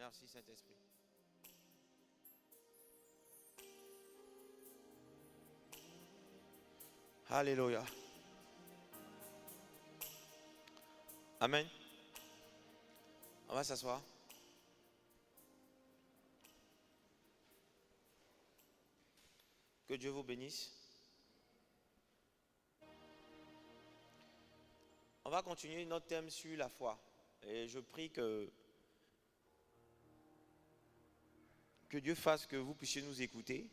Merci Saint-Esprit. Alléluia. Amen. On va s'asseoir. Que Dieu vous bénisse. On va continuer notre thème sur la foi. Et je prie que Dieu fasse que vous puissiez nous écouter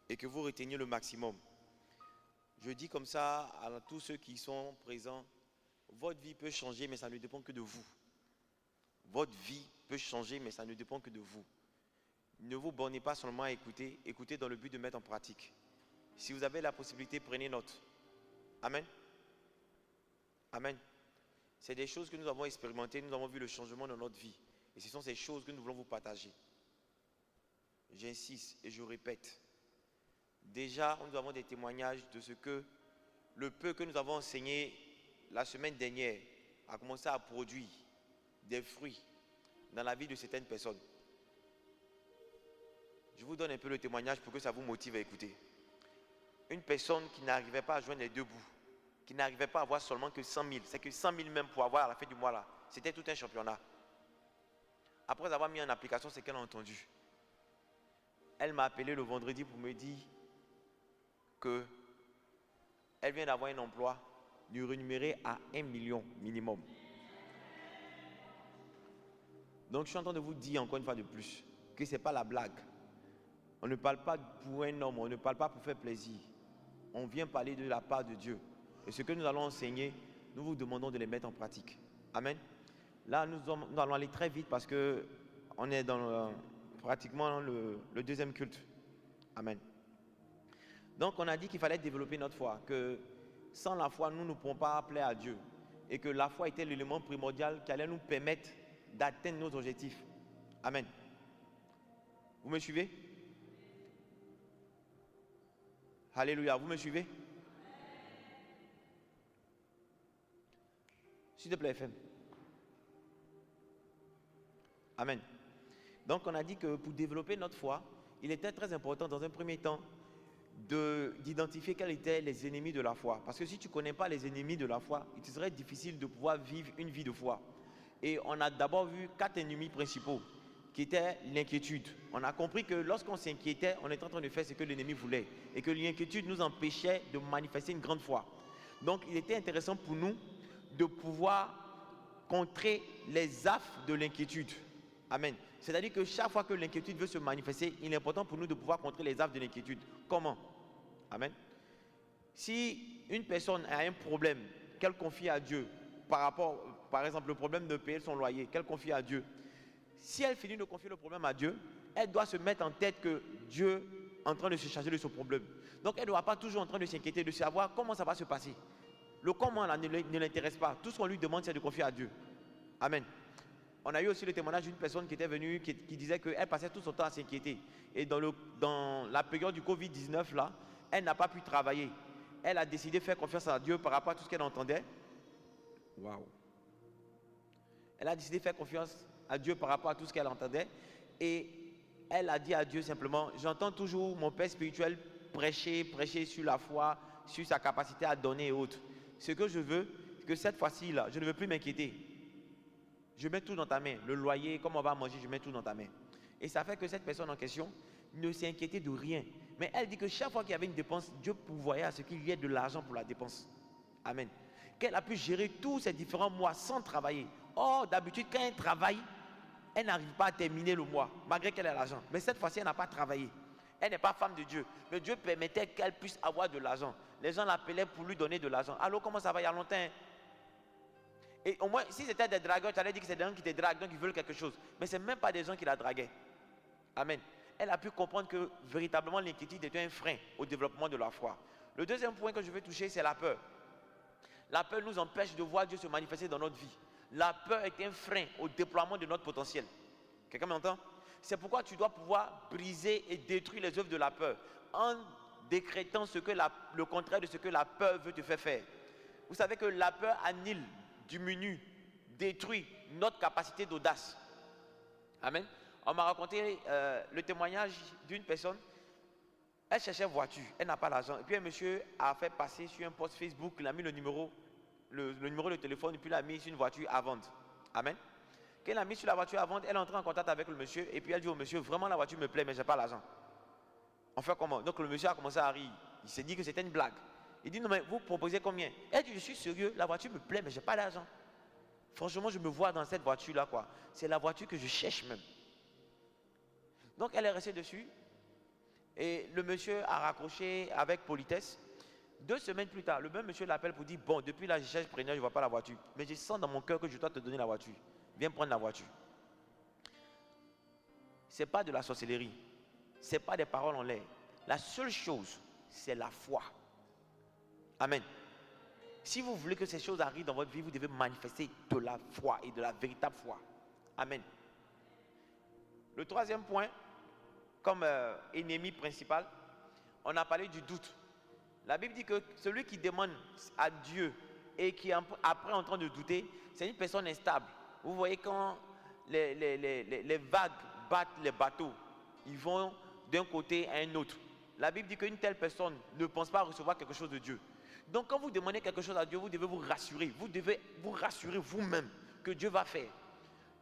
et que vous reteniez le maximum. Je dis comme ça à tous ceux qui sont présents, votre vie peut changer, mais ça ne dépend que de vous. Votre vie peut changer, mais ça ne dépend que de vous. Ne vous bornez pas seulement à écouter, écoutez dans le but de mettre en pratique. Si vous avez la possibilité, prenez note. Amen. Amen. C'est des choses que nous avons expérimentées, nous avons vu le changement dans notre vie. Et ce sont ces choses que nous voulons vous partager. J'insiste et je répète. Déjà, nous avons des témoignages de ce que le peu que nous avons enseigné la semaine dernière a commencé à produire des fruits dans la vie de certaines personnes. Je vous donne un peu le témoignage pour que ça vous motive à écouter. Une personne qui n'arrivait pas à joindre les deux bouts, qui n'arrivait pas à avoir seulement que 100 000, c'est que 100 000 même pour avoir à la fin du mois là, c'était tout un championnat. Après avoir mis en application ce qu'elle a entendu, elle m'a appelé le vendredi pour me dire qu'elle vient d'avoir un emploi du rémunéré à 1 million minimum. Donc je suis en train de vous dire encore une fois de plus que ce n'est pas la blague. On ne parle pas pour un homme, on ne parle pas pour faire plaisir. On vient parler de la part de Dieu. Et ce que nous allons enseigner, nous vous demandons de les mettre en pratique. Amen. Là, nous allons aller très vite parce qu'on est dans pratiquement le deuxième culte. Amen. Donc, on a dit qu'il fallait développer notre foi, que sans la foi, nous ne pourrons pas plaire à Dieu. Et que la foi était l'élément primordial qui allait nous permettre d'atteindre nos objectifs. Amen. Vous me suivez? Alléluia, vous me suivez? S'il te plaît, FM. Amen. Donc, on a dit que pour développer notre foi, il était très important dans un premier temps d'identifier quels étaient les ennemis de la foi. Parce que si tu ne connais pas les ennemis de la foi, il te serait difficile de pouvoir vivre une vie de foi. Et on a d'abord vu 4 ennemis principaux, qui étaient l'inquiétude. On a compris que lorsqu'on s'inquiétait, on était en train de faire ce que l'ennemi voulait. Et que l'inquiétude nous empêchait de manifester une grande foi. Donc, il était intéressant pour nous de pouvoir contrer les affres de l'inquiétude. Amen. C'est-à-dire que chaque fois que l'inquiétude veut se manifester, il est important pour nous de pouvoir contrer les affres de l'inquiétude. Comment? Amen. Si une personne a un problème qu'elle confie à Dieu, par exemple, le problème de payer son loyer, qu'elle confie à Dieu, si elle finit de confier le problème à Dieu, elle doit se mettre en tête que Dieu est en train de se charger de ce problème. Donc, elle ne doit pas toujours en train de s'inquiéter, de savoir comment ça va se passer. Le comment là, ne l'intéresse pas. Tout ce qu'on lui demande, c'est de confier à Dieu. Amen. On a eu aussi le témoignage d'une personne qui était venue, qui disait qu'elle passait tout son temps à s'inquiéter. Et dans la période du Covid-19, là, elle n'a pas pu travailler. Elle a décidé de faire confiance à Dieu par rapport à tout ce qu'elle entendait. Waouh. Elle a décidé de faire confiance à Dieu par rapport à tout ce qu'elle entendait. Et elle a dit à Dieu simplement, j'entends toujours mon père spirituel prêcher sur la foi, sur sa capacité à donner et autres. Ce que je veux, c'est que cette fois-ci, là, je ne veux plus m'inquiéter. Je mets tout dans ta main. Le loyer, comment on va manger, je mets tout dans ta main. Et ça fait que cette personne en question ne s'est inquiétée de rien. Mais elle dit que chaque fois qu'il y avait une dépense, Dieu pourvoyait à ce qu'il y ait de l'argent pour la dépense. Amen. Qu'elle a pu gérer tous ces différents mois sans travailler. Or, d'habitude, quand elle travaille, elle n'arrive pas à terminer le mois, malgré qu'elle ait l'argent. Mais cette fois-ci, elle n'a pas travaillé. Elle n'est pas femme de Dieu. Mais Dieu permettait qu'elle puisse avoir de l'argent. Les gens l'appelaient pour lui donner de l'argent. Alors, comment ça va? Il y a longtemps. Et au moins, si c'était des dragueurs, tu allais dire que c'est des gens qui te draguent, donc ils veulent quelque chose. Mais ce n'est même pas des gens qui la draguaient. Amen. Elle a pu comprendre que véritablement l'inquiétude était un frein au développement de la foi. Le deuxième point que je veux toucher, c'est la peur. La peur nous empêche de voir Dieu se manifester dans notre vie. La peur est un frein au déploiement de notre potentiel. Quelqu'un m'entend? C'est pourquoi tu dois pouvoir briser et détruire les œuvres de la peur en décrétant le contraire de ce que la peur veut te faire faire. Vous savez que la peur annule, diminue, détruit notre capacité d'audace. Amen. On m'a raconté le témoignage d'une personne. Elle cherchait une voiture, elle n'a pas l'argent. Et puis un monsieur a fait passer sur un post Facebook, il a mis le numéro de téléphone, et puis il a mis sur une voiture à vendre. Amen. Quand elle a mis sur la voiture à vendre, elle est entrée en contact avec le monsieur, et puis elle dit au monsieur, vraiment la voiture me plaît, mais je n'ai pas l'argent. On fait comment? Donc le monsieur a commencé à rire. Il s'est dit que c'était une blague. Il dit, non mais vous proposez combien? Elle dit, je suis sérieux, la voiture me plaît, mais je n'ai pas l'argent. Franchement, je me vois dans cette voiture-là, quoi. C'est la voiture que je cherche même. Donc elle est restée dessus. Et le monsieur a raccroché avec politesse. 2 semaines plus tard, le même monsieur l'appelle pour dire, bon, depuis là, je cherche preneur, je ne vois pas la voiture. Mais je sens dans mon cœur que je dois te donner la voiture. Viens prendre la voiture. Ce n'est pas de la sorcellerie. Ce n'est pas des paroles en l'air. La seule chose, c'est la foi. Amen. Si vous voulez que ces choses arrivent dans votre vie, vous devez manifester de la foi et de la véritable foi. Amen. Le 3e point, comme ennemi principal, on a parlé du doute. La Bible dit que celui qui demande à Dieu et qui est après en train de douter, c'est une personne instable. Vous voyez quand les vagues battent les bateaux, ils vont d'un côté à un autre. La Bible dit qu'une telle personne ne pense pas recevoir quelque chose de Dieu. Donc quand vous demandez quelque chose à Dieu, vous devez vous rassurer. Vous devez vous rassurer vous-même que Dieu va faire.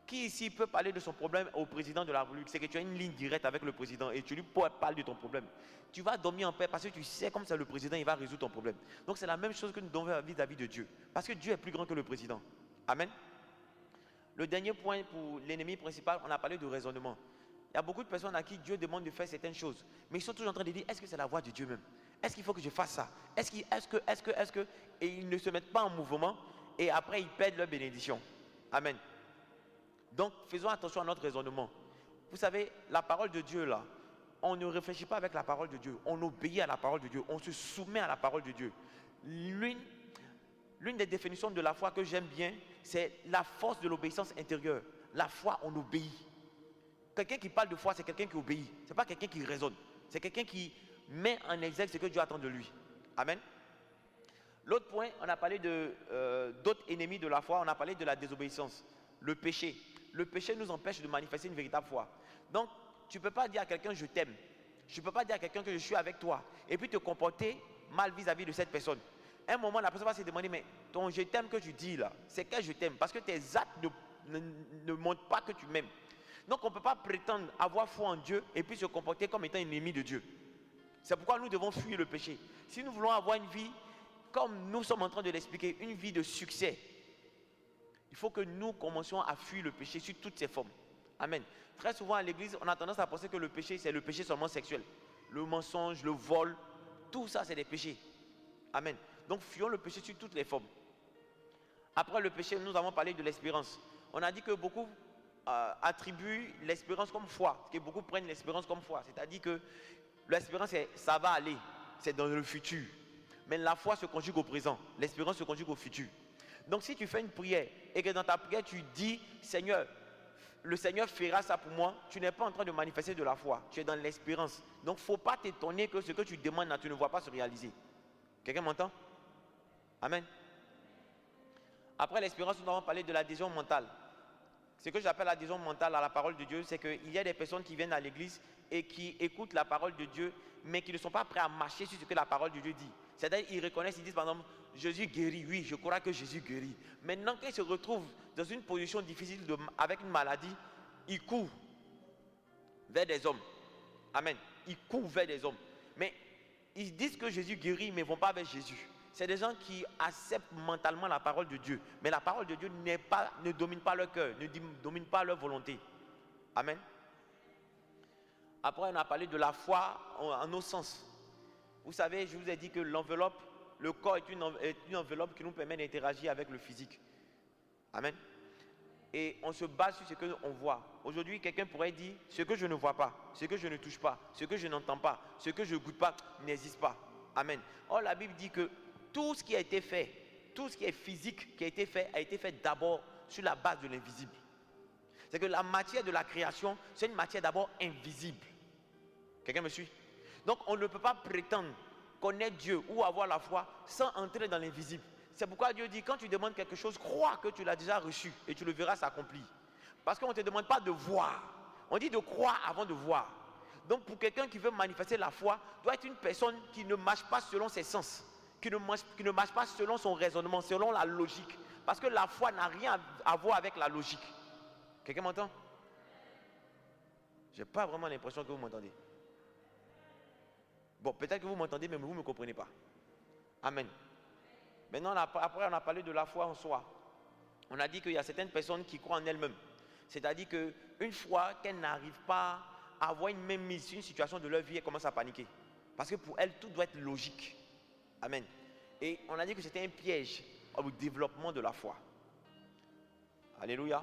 Qui ici peut parler de son problème au président de la République? C'est que tu as une ligne directe avec le président et tu lui parles de ton problème. Tu vas dormir en paix parce que tu sais comme c'est le président, il va résoudre ton problème. Donc c'est la même chose que nous devons faire vis-à-vis de Dieu. Parce que Dieu est plus grand que le président. Amen. Le dernier point pour l'ennemi principal, on a parlé de raisonnement. Il y a beaucoup de personnes à qui Dieu demande de faire certaines choses. Mais ils sont toujours en train de dire, est-ce que c'est la voix de Dieu même? Est-ce qu'il faut que je fasse ça? Est-ce que... Et ils ne se mettent pas en mouvement et après ils perdent leur bénédiction. Amen. Donc, faisons attention à notre raisonnement. Vous savez, la parole de Dieu, là, on ne réfléchit pas avec la parole de Dieu. On obéit à la parole de Dieu. On se soumet à la parole de Dieu. L'une des définitions de la foi que j'aime bien, c'est la force de l'obéissance intérieure. La foi, on obéit. Quelqu'un qui parle de foi, c'est quelqu'un qui obéit. Ce n'est pas quelqu'un qui raisonne. C'est quelqu'un qui met en exergue ce que Dieu attend de lui. Amen. L'autre point, on a parlé d'autres ennemis de la foi. On a parlé de la désobéissance. Le péché. Le péché nous empêche de manifester une véritable foi. Donc, tu ne peux pas dire à quelqu'un je t'aime. Je ne peux pas dire à quelqu'un que je suis avec toi et puis te comporter mal vis-à-vis de cette personne. À un moment, la personne va se demander, mais ton je t'aime que tu dis là, c'est quel je t'aime? Parce que tes actes ne montrent pas que tu m'aimes. Donc, on ne peut pas prétendre avoir foi en Dieu et puis se comporter comme étant ennemi de Dieu. C'est pourquoi nous devons fuir le péché. Si nous voulons avoir une vie, comme nous sommes en train de l'expliquer, une vie de succès, il faut que nous commencions à fuir le péché sous toutes ses formes. Amen. Très souvent à l'église, on a tendance à penser que le péché, c'est le péché seulement sexuel. Le mensonge, le vol, tout ça, c'est des péchés. Amen. Donc, fuyons le péché sous toutes les formes. Après le péché, nous avons parlé de l'espérance. On a dit que beaucoup attribuent l'espérance comme foi, que beaucoup prennent l'espérance comme foi. C'est-à-dire que l'espérance, ça va aller, c'est dans le futur. Mais la foi se conjugue au présent, l'espérance se conjugue au futur. Donc si tu fais une prière et que dans ta prière tu dis Seigneur, le Seigneur fera ça pour moi, tu n'es pas en train de manifester de la foi, tu es dans l'espérance. Donc il ne faut pas t'étonner que ce que tu demandes là, tu ne vois pas se réaliser. Quelqu'un m'entend? Amen. Après l'espérance, nous avons parlé de l'adhésion mentale. Ce que j'appelle l'adhésion mentale à la parole de Dieu, c'est qu'il y a des personnes qui viennent à l'église et qui écoutent la parole de Dieu, mais qui ne sont pas prêts à marcher sur ce que la parole de Dieu dit. C'est-à-dire qu'ils reconnaissent, ils disent par exemple, Jésus guérit, oui, je crois que Jésus guérit. Maintenant qu'ils se retrouvent dans une position difficile avec une maladie, ils courent vers des hommes. Amen. Ils courent vers des hommes. Mais ils disent que Jésus guérit, mais ils ne vont pas vers Jésus. C'est des gens qui acceptent mentalement la parole de Dieu. Mais la parole de Dieu ne domine pas leur cœur, ne domine pas leur volonté. Amen. Après, on a parlé de la foi en nos sens. Vous savez, je vous ai dit que l'enveloppe, le corps est une enveloppe qui nous permet d'interagir avec le physique. Amen. Et on se base sur ce qu'on voit. Aujourd'hui, quelqu'un pourrait dire, ce que je ne vois pas, ce que je ne touche pas, ce que je n'entends pas, ce que je ne goûte pas, n'existe pas. Amen. Or, la Bible dit que tout ce qui a été fait, tout ce qui est physique qui a été fait d'abord sur la base de l'invisible. C'est que la matière de la création, c'est une matière d'abord invisible. Quelqu'un me suit? Donc on ne peut pas prétendre connaître Dieu ou avoir la foi sans entrer dans l'invisible. C'est pourquoi Dieu dit, quand tu demandes quelque chose, crois que tu l'as déjà reçu et tu le verras s'accomplir. Parce qu'on ne te demande pas de voir, On dit de croire avant de voir. Donc pour quelqu'un qui veut manifester la foi, doit être une personne qui ne marche pas selon ses sens, qui ne marche pas selon son raisonnement, selon la logique. Parce que la foi n'a rien à voir avec la logique. Quelqu'un m'entend? Je n'ai pas vraiment l'impression que vous m'entendez. Bon, peut-être que vous m'entendez, mais vous ne me comprenez pas. Amen. Maintenant, après, on a parlé de la foi en soi. On a dit qu'il y a certaines personnes qui croient en elles-mêmes. C'est-à-dire qu'une fois qu'elles n'arrivent pas à avoir une même mise sur une situation de leur vie, elles commencent à paniquer. Parce que pour elles, tout doit être logique. Amen. Et on a dit que c'était un piège au développement de la foi. Alléluia.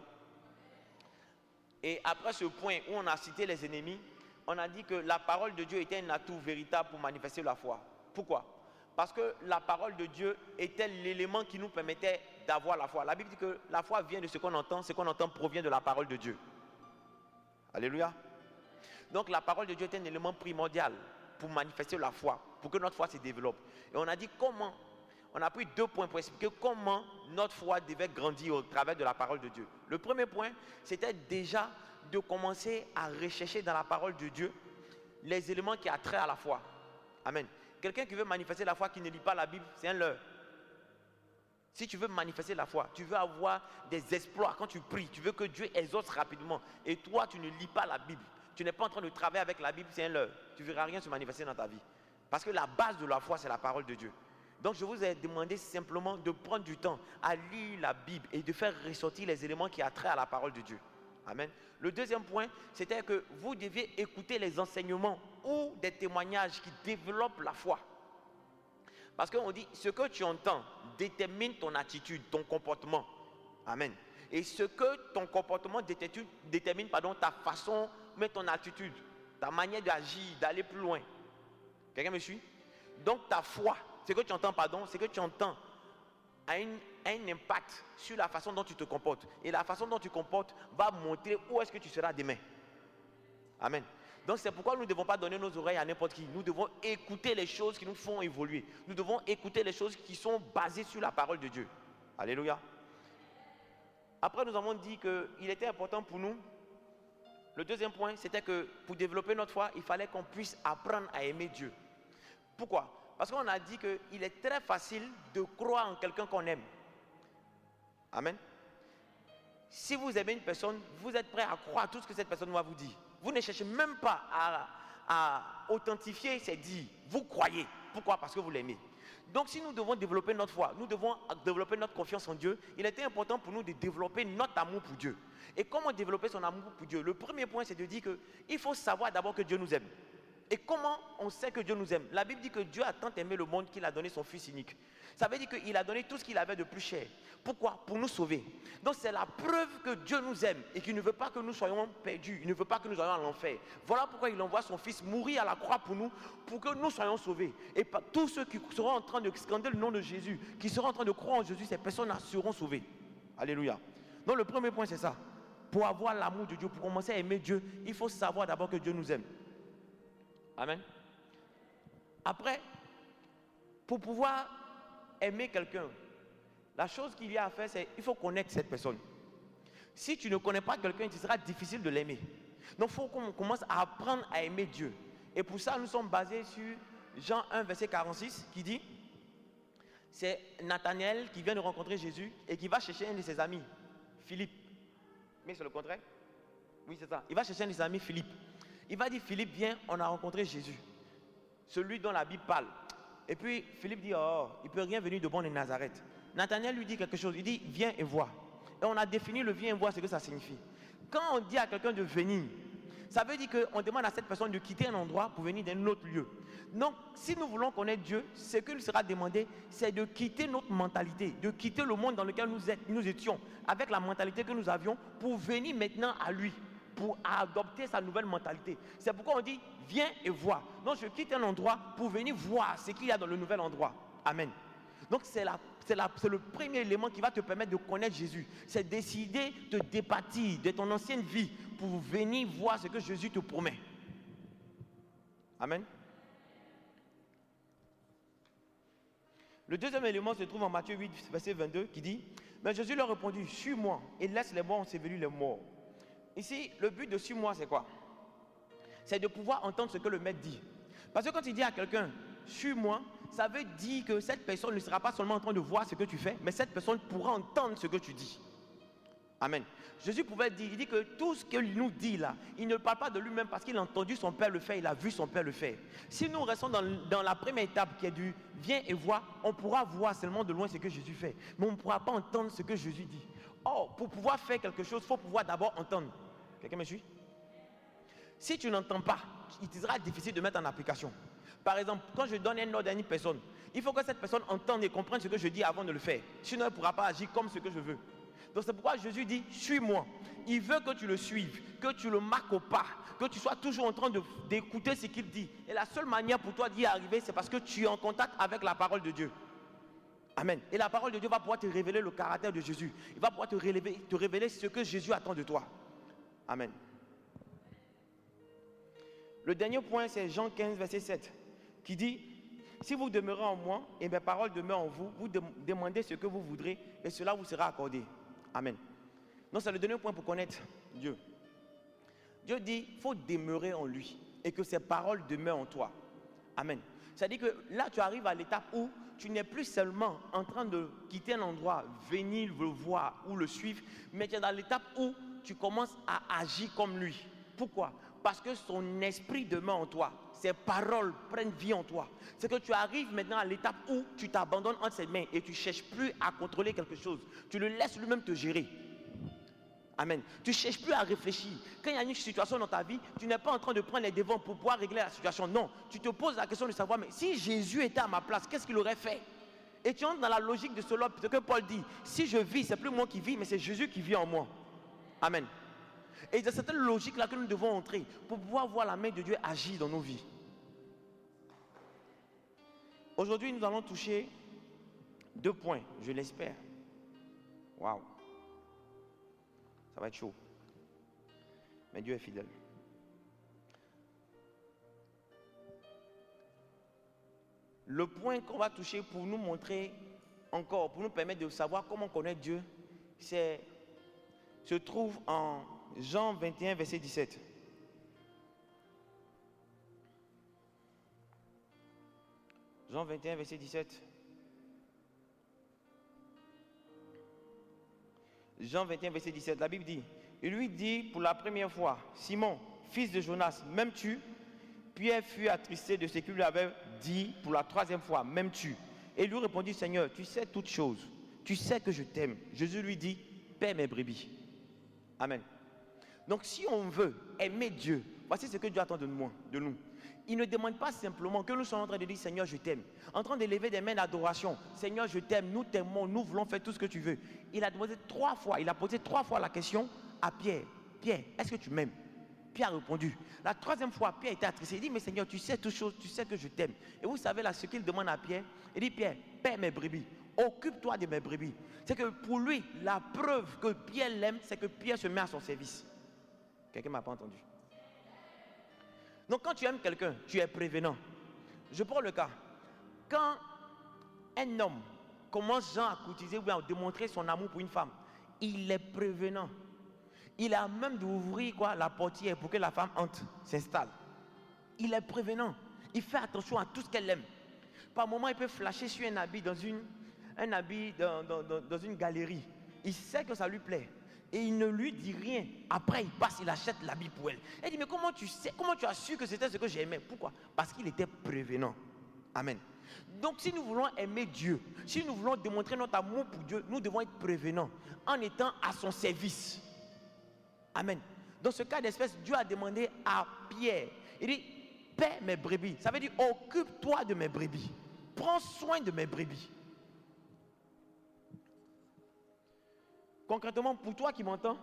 Et après ce point où on a cité les ennemis, on a dit que la parole de Dieu était un atout véritable pour manifester la foi. Pourquoi? Parce que la parole de Dieu était l'élément qui nous permettait d'avoir la foi. La Bible dit que la foi vient de ce qu'on entend provient de la parole de Dieu. Alléluia. Donc la parole de Dieu est un élément primordial pour manifester la foi, pour que notre foi se développe. Et on a dit comment, on a pris 2 points pour expliquer comment notre foi devait grandir au travers de la parole de Dieu. Le premier point, c'était déjà de commencer à rechercher dans la parole de Dieu les éléments qui attraient à la foi. Amen. Quelqu'un qui veut manifester la foi, qui ne lit pas la Bible, c'est un leurre. Si tu veux manifester la foi, tu veux avoir des exploits quand tu pries, tu veux que Dieu exauce rapidement, et toi tu ne lis pas la Bible, tu n'es pas en train de travailler avec la Bible, c'est un leurre. Tu ne verras rien se manifester dans ta vie. Parce que la base de la foi, c'est la parole de Dieu. Donc je vous ai demandé simplement de prendre du temps à lire la Bible et de faire ressortir les éléments qui attraient à la parole de Dieu. Amen. Le deuxième point, c'était que vous deviez écouter les enseignements ou des témoignages qui développent la foi. Parce qu'on dit, ce que tu entends détermine ton attitude, ton comportement. Amen. Et ce que ton comportement détermine ta façon, mais ton attitude, ta manière d'agir, d'aller plus loin. Quelqu'un me suit? Donc ta foi, ce que tu entends, a un impact sur la façon dont tu te comportes. Et la façon dont tu te comportes va montrer où est-ce que tu seras demain. Amen. Donc c'est pourquoi nous ne devons pas donner nos oreilles à n'importe qui. Nous devons écouter les choses qui nous font évoluer. Nous devons écouter les choses qui sont basées sur la parole de Dieu. Alléluia. Après nous avons dit qu'il était important pour nous. Le deuxième point, c'était que pour développer notre foi, il fallait qu'on puisse apprendre à aimer Dieu. Pourquoi? Parce qu'on a dit qu'il est très facile de croire en quelqu'un qu'on aime. Amen. Si vous aimez une personne, vous êtes prêt à croire tout ce que cette personne va vous dire. Vous ne cherchez même pas à authentifier ses dires. Vous croyez. Pourquoi? Parce que vous l'aimez. Donc si nous devons développer notre foi, nous devons développer notre confiance en Dieu, il était important pour nous de développer notre amour pour Dieu. Et comment développer son amour pour Dieu? Le premier point, c'est de dire qu'il faut savoir d'abord que Dieu nous aime. Et comment on sait que Dieu nous aime? La Bible dit que Dieu a tant aimé le monde qu'il a donné son Fils unique. Ça veut dire qu'il a donné tout ce qu'il avait de plus cher. Pourquoi? Pour nous sauver. Donc c'est la preuve que Dieu nous aime et qu'il ne veut pas que nous soyons perdus. Il ne veut pas que nous soyons à l'enfer. Voilà pourquoi il envoie son Fils mourir à la croix pour nous, pour que nous soyons sauvés. Et tous ceux qui seront en train de scander le nom de Jésus, qui seront en train de croire en Jésus, ces personnes seront sauvées. Alléluia. Donc le premier point, c'est ça. Pour avoir l'amour de Dieu, pour commencer à aimer Dieu, il faut savoir d'abord que Dieu nous aime. Amen. Après, pour pouvoir aimer quelqu'un, la chose qu'il y a à faire, c'est qu'il faut connaître cette personne. Si tu ne connais pas quelqu'un, il sera difficile de l'aimer. Donc il faut qu'on commence à apprendre à aimer Dieu. Et pour ça, nous sommes basés sur Jean 1, verset 46, qui dit, c'est Nathanaël qui vient de rencontrer Jésus et qui va chercher un de ses amis, Philippe. Mais c'est le contraire? Oui, c'est ça. Il va chercher un de ses amis, Philippe. Il va dire, Philippe, viens, on a rencontré Jésus, celui dont la Bible parle. Et puis Philippe dit, oh, il ne peut rien venir de bon de Nazareth. Nathanaël lui dit quelque chose, il dit, viens et vois. Et on a défini le viens et vois, ce que ça signifie. Quand on dit à quelqu'un de venir, ça veut dire qu'on demande à cette personne de quitter un endroit pour venir d'un autre lieu. Donc, si nous voulons connaître Dieu, ce qu'il sera demandé, c'est de quitter notre mentalité, de quitter le monde dans lequel nous étions, avec la mentalité que nous avions, pour venir maintenant à lui, pour adopter sa nouvelle mentalité. C'est pourquoi on dit, viens et vois. Donc, je quitte un endroit pour venir voir ce qu'il y a dans le nouvel endroit. Amen. Donc, c'est le premier élément qui va te permettre de connaître Jésus. C'est décider de départir de ton ancienne vie pour venir voir ce que Jésus te promet. Amen. Le deuxième élément se trouve en Matthieu 8, verset 22, qui dit, mais Jésus leur répondit, suis-moi et laisse les morts ensevelir les morts. Ici, le but de suis-moi, c'est quoi? C'est de pouvoir entendre ce que le maître dit. Parce que quand il dit à quelqu'un, suis-moi, ça veut dire que cette personne ne sera pas seulement en train de voir ce que tu fais, mais cette personne pourra entendre ce que tu dis. Amen. Jésus pouvait dire, il dit que tout ce qu'il nous dit là, il ne parle pas de lui-même parce qu'il a entendu son Père le faire, il a vu son Père le faire. Si nous restons dans la première étape qui est du viens et vois, on pourra voir seulement de loin ce que Jésus fait, mais on ne pourra pas entendre ce que Jésus dit. Or, pour pouvoir faire quelque chose, il faut pouvoir d'abord entendre. Quelqu'un me suit? Si tu n'entends pas, il te sera difficile de mettre en application. Par exemple, quand je donne un ordre à une personne, il faut que cette personne entende et comprenne ce que je dis avant de le faire. Sinon, elle ne pourra pas agir comme ce que je veux. Donc c'est pourquoi Jésus dit, suis-moi. Il veut que tu le suives, que tu le marques au pas, que tu sois toujours en train d'écouter ce qu'il dit. Et la seule manière pour toi d'y arriver, c'est parce que tu es en contact avec la parole de Dieu. Amen. Et la parole de Dieu va pouvoir te révéler le caractère de Jésus. Il va pouvoir te révéler ce que Jésus attend de toi. Amen. Le dernier point, c'est Jean 15, verset 7, qui dit, si vous demeurez en moi et mes paroles demeurent en vous, vous demandez ce que vous voudrez et cela vous sera accordé. Amen. Donc c'est le dernier point pour connaître Dieu. Dieu dit, il faut demeurer en lui et que ses paroles demeurent en toi. Amen. C'est-à-dire que là, tu arrives à l'étape où tu n'es plus seulement en train de quitter un endroit, venir le voir ou le suivre, mais tu es dans l'étape où tu commences à agir comme lui. Pourquoi? Parce que son esprit demeure en toi. Ses paroles prennent vie en toi. C'est que tu arrives maintenant à l'étape où tu t'abandonnes entre ses mains et tu ne cherches plus à contrôler quelque chose. Tu le laisses lui-même te gérer. Amen. Tu ne cherches plus à réfléchir. Quand il y a une situation dans ta vie, tu n'es pas en train de prendre les devants pour pouvoir régler la situation. Non, tu te poses la question de savoir, mais si Jésus était à ma place, qu'est-ce qu'il aurait fait? Et tu entres dans la logique de ce que Paul dit. Si je vis, ce n'est plus moi qui vis, mais c'est Jésus qui vit en moi. Amen. Et c'est cette logique-là que nous devons entrer pour pouvoir voir la main de Dieu agir dans nos vies. Aujourd'hui, nous allons toucher 2 points, je l'espère. Waouh! Ça va être chaud. Mais Dieu est fidèle. Le point qu'on va toucher pour nous montrer encore, pour nous permettre de savoir comment connaître Dieu, se trouve en Jean 21, verset 17. Jean 21, verset 17. Jean 21, verset 17, la Bible dit, il lui dit pour la première fois, Simon, fils de Jonas, m'aimes-tu? Pierre fut attristé de ce qu'il lui avait dit pour la 3e fois, m'aimes-tu? Et il lui répondit, Seigneur, tu sais toutes choses, tu sais que je t'aime. Jésus lui dit, paie mes brebis. Amen. Donc si on veut aimer Dieu, voici ce que Dieu attend de nous. Il ne demande pas simplement que nous soyons en train de dire Seigneur je t'aime, en train d'élever des mains d'adoration. Seigneur je t'aime, nous t'aimons, nous voulons faire tout ce que tu veux. Il a posé 3 fois la question à Pierre. Pierre, est-ce que tu m'aimes? Pierre a répondu. La 3e fois, Pierre était attristé. Il dit mais Seigneur tu sais toutes choses, tu sais que je t'aime. Et vous savez là ce qu'il demande à Pierre? Il dit Pierre, paie mes brebis, occupe-toi de mes brebis. C'est que pour lui, la preuve que Pierre l'aime, c'est que Pierre se met à son service. Quelqu'un ne m'a pas entendu. Donc quand tu aimes quelqu'un, tu es prévenant. Je prends le cas. Quand un homme commence à courtiser ou à démontrer son amour pour une femme, il est prévenant. Il a même d'ouvrir la portière pour que la femme entre, s'installe. Il est prévenant. Il fait attention à tout ce qu'elle aime. Par moment, il peut flasher sur un habit dans une galerie. Il sait que ça lui plaît. Et il ne lui dit rien. Après, il passe, il achète l'habit pour elle. Elle dit, mais comment tu as su que c'était ce que j'aimais? Pourquoi? Parce qu'il était prévenant. Amen. Donc, si nous voulons aimer Dieu, si nous voulons démontrer notre amour pour Dieu, nous devons être prévenants en étant à son service. Amen. Dans ce cas d'espèce, Dieu a demandé à Pierre, il dit, paie mes brebis. Ça veut dire, occupe-toi de mes brebis. Prends soin de mes brebis. Concrètement, pour toi qui m'entends,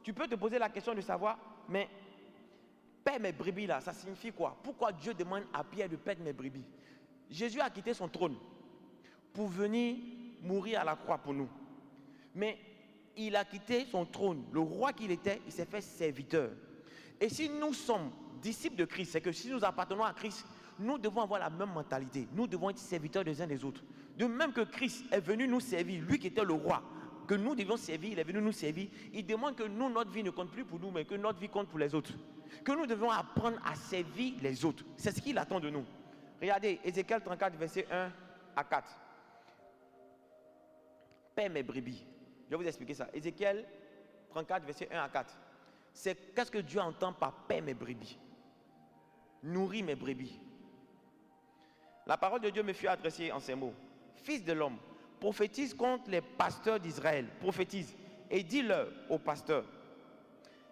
tu peux te poser la question de savoir, mais paie mes brebis là, ça signifie quoi? Pourquoi Dieu demande à Pierre de paître mes brebis? Jésus a quitté son trône pour venir mourir à la croix pour nous. Mais il a quitté son trône, le roi qu'il était, il s'est fait serviteur. Et si nous sommes disciples de Christ, c'est que si nous appartenons à Christ, nous devons avoir la même mentalité. Nous devons être serviteurs des uns des autres. De même que Christ est venu nous servir, lui qui était le roi, que nous devions servir, il est venu nous servir. Il demande que nous, notre vie ne compte plus pour nous, mais que notre vie compte pour les autres. Que nous devons apprendre à servir les autres. C'est ce qu'il attend de nous. Regardez, Ézéchiel 34, verset 1 à 4. Paix mes brebis. Je vais vous expliquer ça. Ézéchiel 34, verset 1 à 4. C'est qu'est-ce que Dieu entend par paix mes brebis? Nourris mes brebis. La parole de Dieu me fut adressée en ces mots. Fils de l'homme, prophétise contre les pasteurs d'Israël. Prophétise et dis-leur aux pasteurs.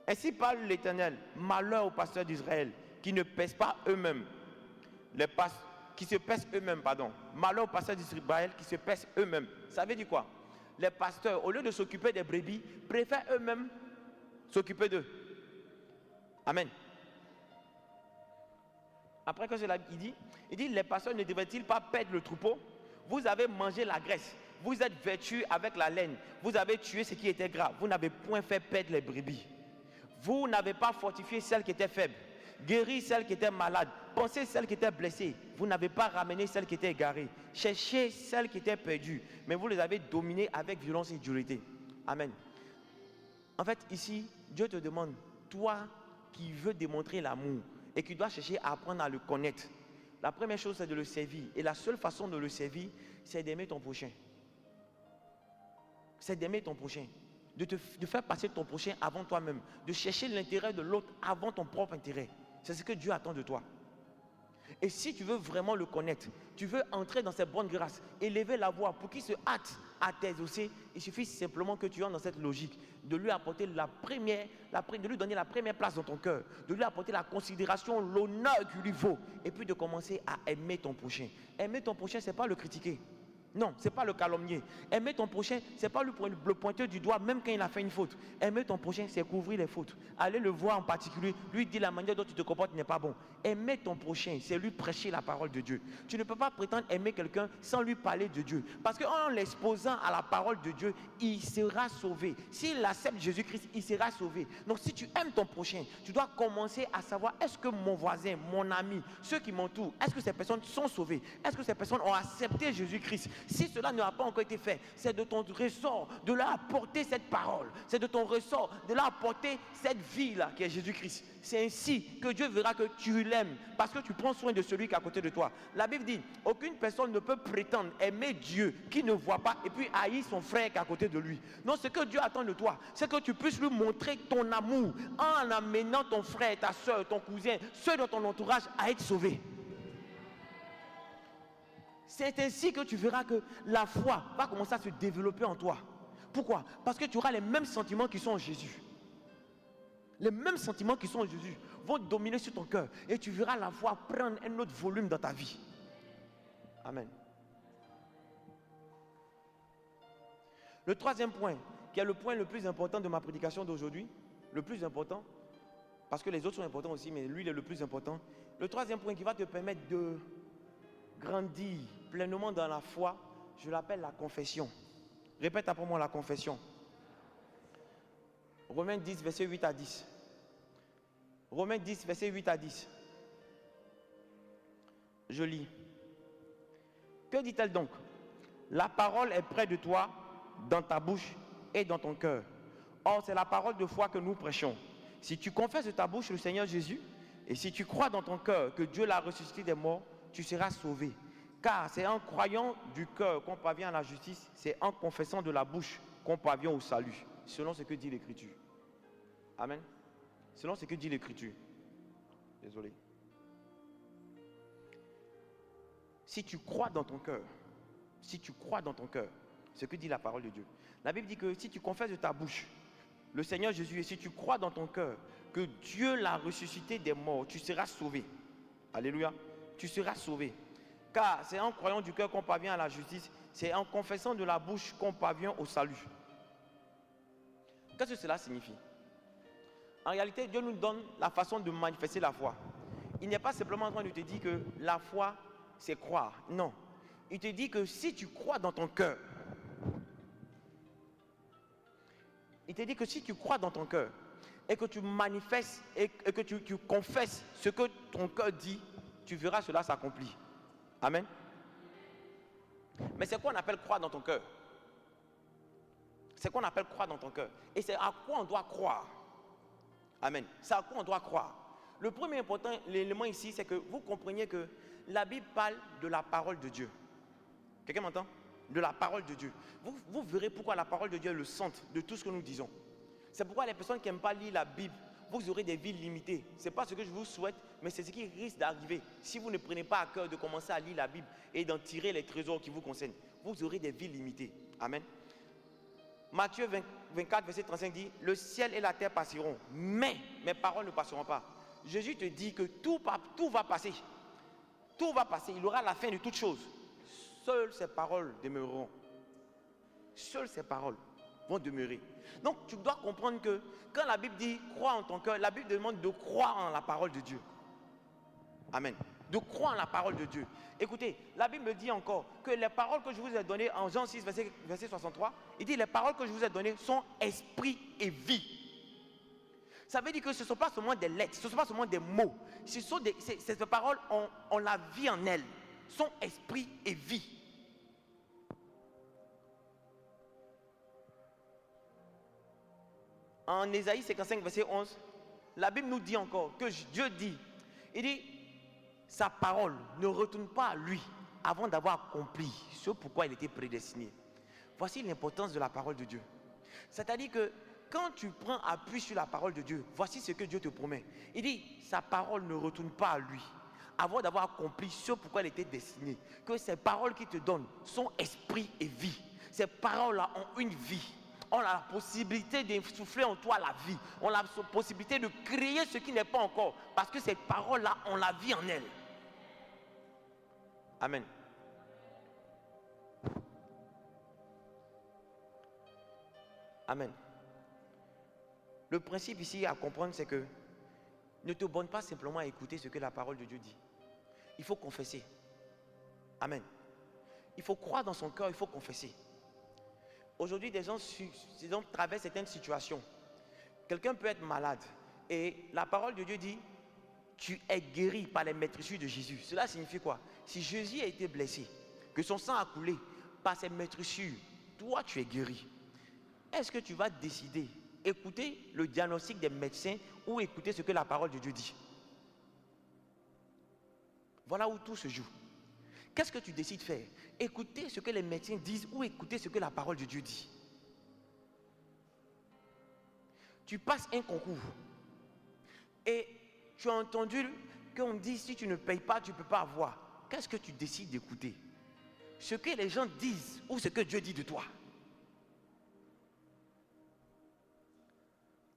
Ainsi parle l'Éternel, malheur aux pasteurs d'Israël qui ne pèsent pas eux-mêmes. Qui se pèsent eux-mêmes, pardon. Malheur aux pasteurs d'Israël qui se pèsent eux-mêmes. Ça veut dire quoi? Les pasteurs, au lieu de s'occuper des brebis, préfèrent eux-mêmes s'occuper d'eux. Amen. Après que cela, il dit, les pasteurs ne devraient-ils pas perdre le troupeau? Vous avez mangé la graisse, vous êtes vêtus avec la laine, vous avez tué ce qui était gras, vous n'avez point fait perdre les brebis. Vous n'avez pas fortifié celles qui étaient faibles, guéri celles qui étaient malades, pensé celles qui étaient blessées, vous n'avez pas ramené celles qui étaient égarées, cherché celles qui étaient perdues, mais vous les avez dominées avec violence et dureté. Amen. En fait, ici, Dieu te demande, toi qui veux démontrer l'amour et qui dois chercher à apprendre à le connaître, la première chose, c'est de le servir. Et la seule façon de le servir, c'est d'aimer ton prochain. C'est d'aimer ton prochain. De faire passer ton prochain avant toi-même. De chercher l'intérêt de l'autre avant ton propre intérêt. C'est ce que Dieu attend de toi. Et si tu veux vraiment le connaître, tu veux entrer dans ses bonnes grâces, élever la voix pour qu'il se hâte à t'exaucer, il suffit simplement que tu entres dans cette logique, de lui apporter de lui donner la première place dans ton cœur, de lui apporter la considération, l'honneur qu'il lui vaut, et puis de commencer à aimer ton prochain. Aimer ton prochain, ce n'est pas le critiquer. Non, ce n'est pas le calomnier. Aimer ton prochain, ce n'est pas le pointer du doigt, même quand il a fait une faute. Aimer ton prochain, c'est couvrir les fautes. Aller le voir en particulier, lui dire la manière dont tu te comportes n'est pas bon. Aimer ton prochain, c'est lui prêcher la parole de Dieu. Tu ne peux pas prétendre aimer quelqu'un sans lui parler de Dieu. Parce qu'en l'exposant à la parole de Dieu, il sera sauvé. S'il accepte Jésus-Christ, il sera sauvé. Donc si tu aimes ton prochain, tu dois commencer à savoir, est-ce que mon voisin, mon ami, ceux qui m'entourent, est-ce que ces personnes sont sauvées? Est-ce que ces personnes ont accepté Jésus-Christ? Si cela n'a pas encore été fait, c'est de ton ressort de leur apporter cette parole. C'est de ton ressort de leur apporter cette vie-là qui est Jésus-Christ. C'est ainsi que Dieu verra que tu l'aimes parce que tu prends soin de celui qui est à côté de toi. La Bible dit, aucune personne ne peut prétendre aimer Dieu qui ne voit pas et puis haïr son frère qui est à côté de lui. Non, ce que Dieu attend de toi, c'est que tu puisses lui montrer ton amour en amenant ton frère, ta soeur, ton cousin, ceux de ton entourage à être sauvés. C'est ainsi que tu verras que la foi va commencer à se développer en toi. Pourquoi? Parce que tu auras les mêmes sentiments qui sont en Jésus. Les mêmes sentiments qui sont en Jésus vont dominer sur ton cœur. Et tu verras la foi prendre un autre volume dans ta vie. Amen. Le troisième point, qui est le point le plus important de ma prédication d'aujourd'hui, le plus important, parce que les autres sont importants aussi, mais lui il est le plus important. Le troisième point qui va te permettre de grandir pleinement dans la foi, je l'appelle la confession. Répète après moi la confession. Romains 10, verset 8 à 10. Romains 10, verset 8 à 10. Je lis. Que dit-elle donc? La parole est près de toi, dans ta bouche et dans ton cœur. Or, c'est la parole de foi que nous prêchons. Si tu confesses de ta bouche le Seigneur Jésus, et si tu crois dans ton cœur que Dieu l'a ressuscité des morts, tu seras sauvé. Car c'est en croyant du cœur qu'on parvient à la justice, c'est en confessant de la bouche qu'on parvient au salut, selon ce que dit l'Écriture. Amen. Selon ce que dit l'Écriture. Désolé. Si tu crois dans ton cœur, ce que dit la parole de Dieu. La Bible dit que si tu confesses de ta bouche le Seigneur Jésus, et si tu crois dans ton cœur que Dieu l'a ressuscité des morts, tu seras sauvé. Alléluia. Tu seras sauvé. Car c'est en croyant du cœur qu'on parvient à la justice, c'est en confessant de la bouche qu'on parvient au salut. Qu'est-ce que cela signifie? En réalité, Dieu nous donne la façon de manifester la foi. Il n'est pas simplement en train de te dire que la foi, c'est croire. Non. Il te dit que si tu crois dans ton cœur, et que tu manifestes et que tu confesses ce que ton cœur dit, tu verras cela s'accomplir. Amen. Mais c'est quoi on appelle croire dans ton cœur? C'est ce qu'on appelle croire dans ton cœur. Et c'est à quoi on doit croire. Amen. C'est à quoi on doit croire. Le premier important élément ici, c'est que vous compreniez que la Bible parle de la parole de Dieu. Quelqu'un m'entend? De la parole de Dieu. Vous verrez pourquoi la parole de Dieu est le centre de tout ce que nous disons. C'est pourquoi les personnes qui n'aiment pas lire la Bible, vous aurez des vies limitées. Ce n'est pas ce que je vous souhaite, mais c'est ce qui risque d'arriver. Si vous ne prenez pas à cœur de commencer à lire la Bible et d'en tirer les trésors qui vous concernent, vous aurez des vies limitées. Amen. Matthieu 24, verset 35 dit, le ciel et la terre passeront, mais mes paroles ne passeront pas. Jésus te dit que tout va passer. Tout va passer. Il aura la fin de toutes choses. Seules ces paroles demeureront. Seules ces paroles vont demeurer. Donc tu dois comprendre que quand la Bible dit crois en ton cœur, la Bible demande de croire en la parole de Dieu. Amen. De croire en la parole de Dieu. Écoutez, la Bible me dit encore que les paroles que je vous ai données en Jean 6, verset 63, il dit les paroles que je vous ai données sont esprit et vie. Ça veut dire que ce ne sont pas seulement des lettres, ce ne sont pas seulement des mots. Ces paroles ont la vie en elles, sont esprit et vie. En Ésaïe 55, verset 11, la Bible nous dit encore que Dieu dit, il dit, sa parole ne retourne pas à lui avant d'avoir accompli ce pourquoi il était prédestiné. Voici l'importance de la parole de Dieu. C'est-à-dire que quand tu prends appui sur la parole de Dieu, voici ce que Dieu te promet. Il dit, sa parole ne retourne pas à lui avant d'avoir accompli ce pourquoi il était destiné. Que ces paroles qu'il te donne sont esprit et vie. Ces paroles-là ont une vie. On a la possibilité d'insuffler en toi la vie. On a la possibilité de créer ce qui n'est pas encore. Parce que ces paroles-là ont la vie en elles. Amen. Amen. Le principe ici à comprendre, c'est que ne te borne pas simplement à écouter ce que la parole de Dieu dit. Il faut confesser. Amen. Il faut croire dans son cœur, il faut confesser. Aujourd'hui, des gens traversent certaines situations. Quelqu'un peut être malade et la parole de Dieu dit tu es guéri par les maîtrisures de Jésus. Cela signifie quoi? Si Jésus a été blessé, que son sang a coulé par ses maîtrisures, toi tu es guéri. Est-ce que tu vas décider écouter le diagnostic des médecins ou écouter ce que la parole de Dieu dit? Voilà où tout se joue. Qu'est-ce que tu décides de faire? Écouter ce que les médecins disent ou écouter ce que la parole de Dieu dit? Tu passes un concours et tu as entendu qu'on dit si tu ne payes pas, tu ne peux pas avoir. Qu'est-ce que tu décides d'écouter? Ce que les gens disent ou ce que Dieu dit de toi?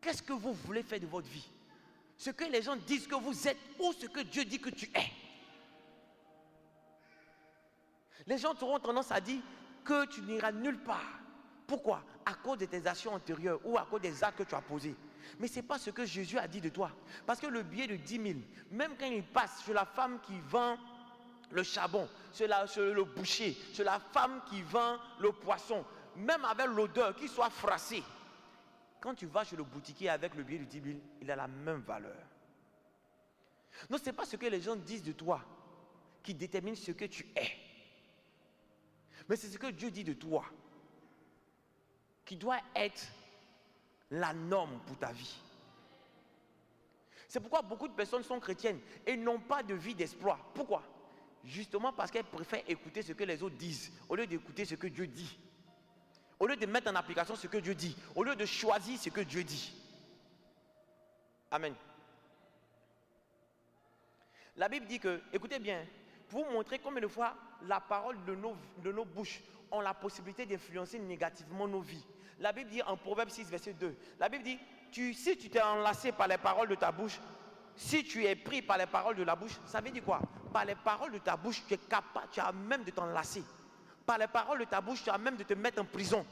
Qu'est-ce que vous voulez faire de votre vie? Ce que les gens disent que vous êtes ou ce que Dieu dit que tu es? Les gens auront tendance à dire que tu n'iras nulle part. Pourquoi? À cause de tes actions antérieures ou à cause des actes que tu as posés. Mais ce n'est pas ce que Jésus a dit de toi. Parce que le billet de 10 000, même quand il passe sur la femme qui vend le charbon, sur le boucher, sur la femme qui vend le poisson, même avec l'odeur, qu'il soit froissé, quand tu vas chez le boutiquier avec le billet de 10 000, il a la même valeur. Non, ce n'est pas ce que les gens disent de toi qui détermine ce que tu es. Mais c'est ce que Dieu dit de toi qui doit être la norme pour ta vie. C'est pourquoi beaucoup de personnes sont chrétiennes et n'ont pas de vie d'espoir. Pourquoi? Justement parce qu'elles préfèrent écouter ce que les autres disent au lieu d'écouter ce que Dieu dit. Au lieu de mettre en application ce que Dieu dit. Au lieu de choisir ce que Dieu dit. Amen. La Bible dit que, écoutez bien, pour vous montrer combien de fois la parole de nos bouches ont la possibilité d'influencer négativement nos vies. La Bible dit en Proverbe 6, verset 2, la Bible dit, si tu t'es enlacé par les paroles de ta bouche, si tu es pris par les paroles de la bouche, ça veut dire quoi? Par les paroles de ta bouche, tu es capable, tu as même de t'enlacer. Par les paroles de ta bouche, tu as même de te mettre en prison.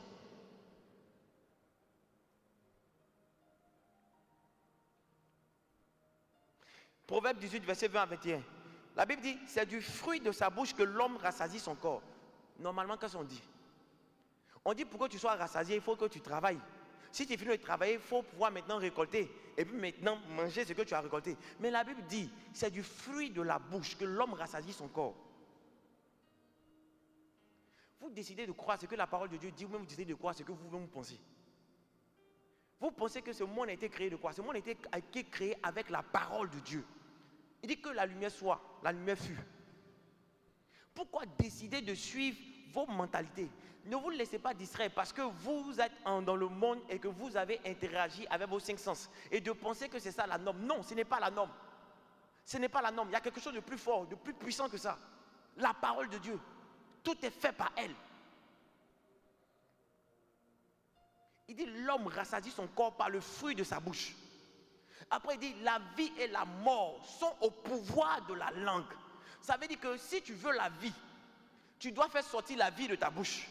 Proverbe 18, verset 20 à 21. La Bible dit, c'est du fruit de sa bouche que l'homme rassasie son corps. Normalement, qu'est-ce qu'on dit? On dit pour que tu sois rassasié, il faut que tu travailles. Si tu finis de travailler, il faut pouvoir maintenant récolter. Et puis maintenant, manger ce que tu as récolté. Mais la Bible dit, c'est du fruit de la bouche que l'homme rassasie son corps. Vous décidez de croire ce que la parole de Dieu dit, ou même vous décidez de croire ce que vous-même pensez. Vous pensez que ce monde a été créé de quoi? Ce monde a été créé avec la parole de Dieu. Il dit que la lumière soit, la lumière fut. Pourquoi décider de suivre vos mentalités? Ne vous laissez pas distraire parce que vous êtes dans le monde et que vous avez interagi avec vos 5 sens. Et de penser que c'est ça la norme. Non, ce n'est pas la norme. Ce n'est pas la norme. Il y a quelque chose de plus fort, de plus puissant que ça. La parole de Dieu. Tout est fait par elle. Il dit l'homme rassasie son corps par le fruit de sa bouche. Après il dit la vie et la mort sont au pouvoir de la langue. Ça veut dire que si tu veux la vie, tu dois faire sortir la vie de ta bouche.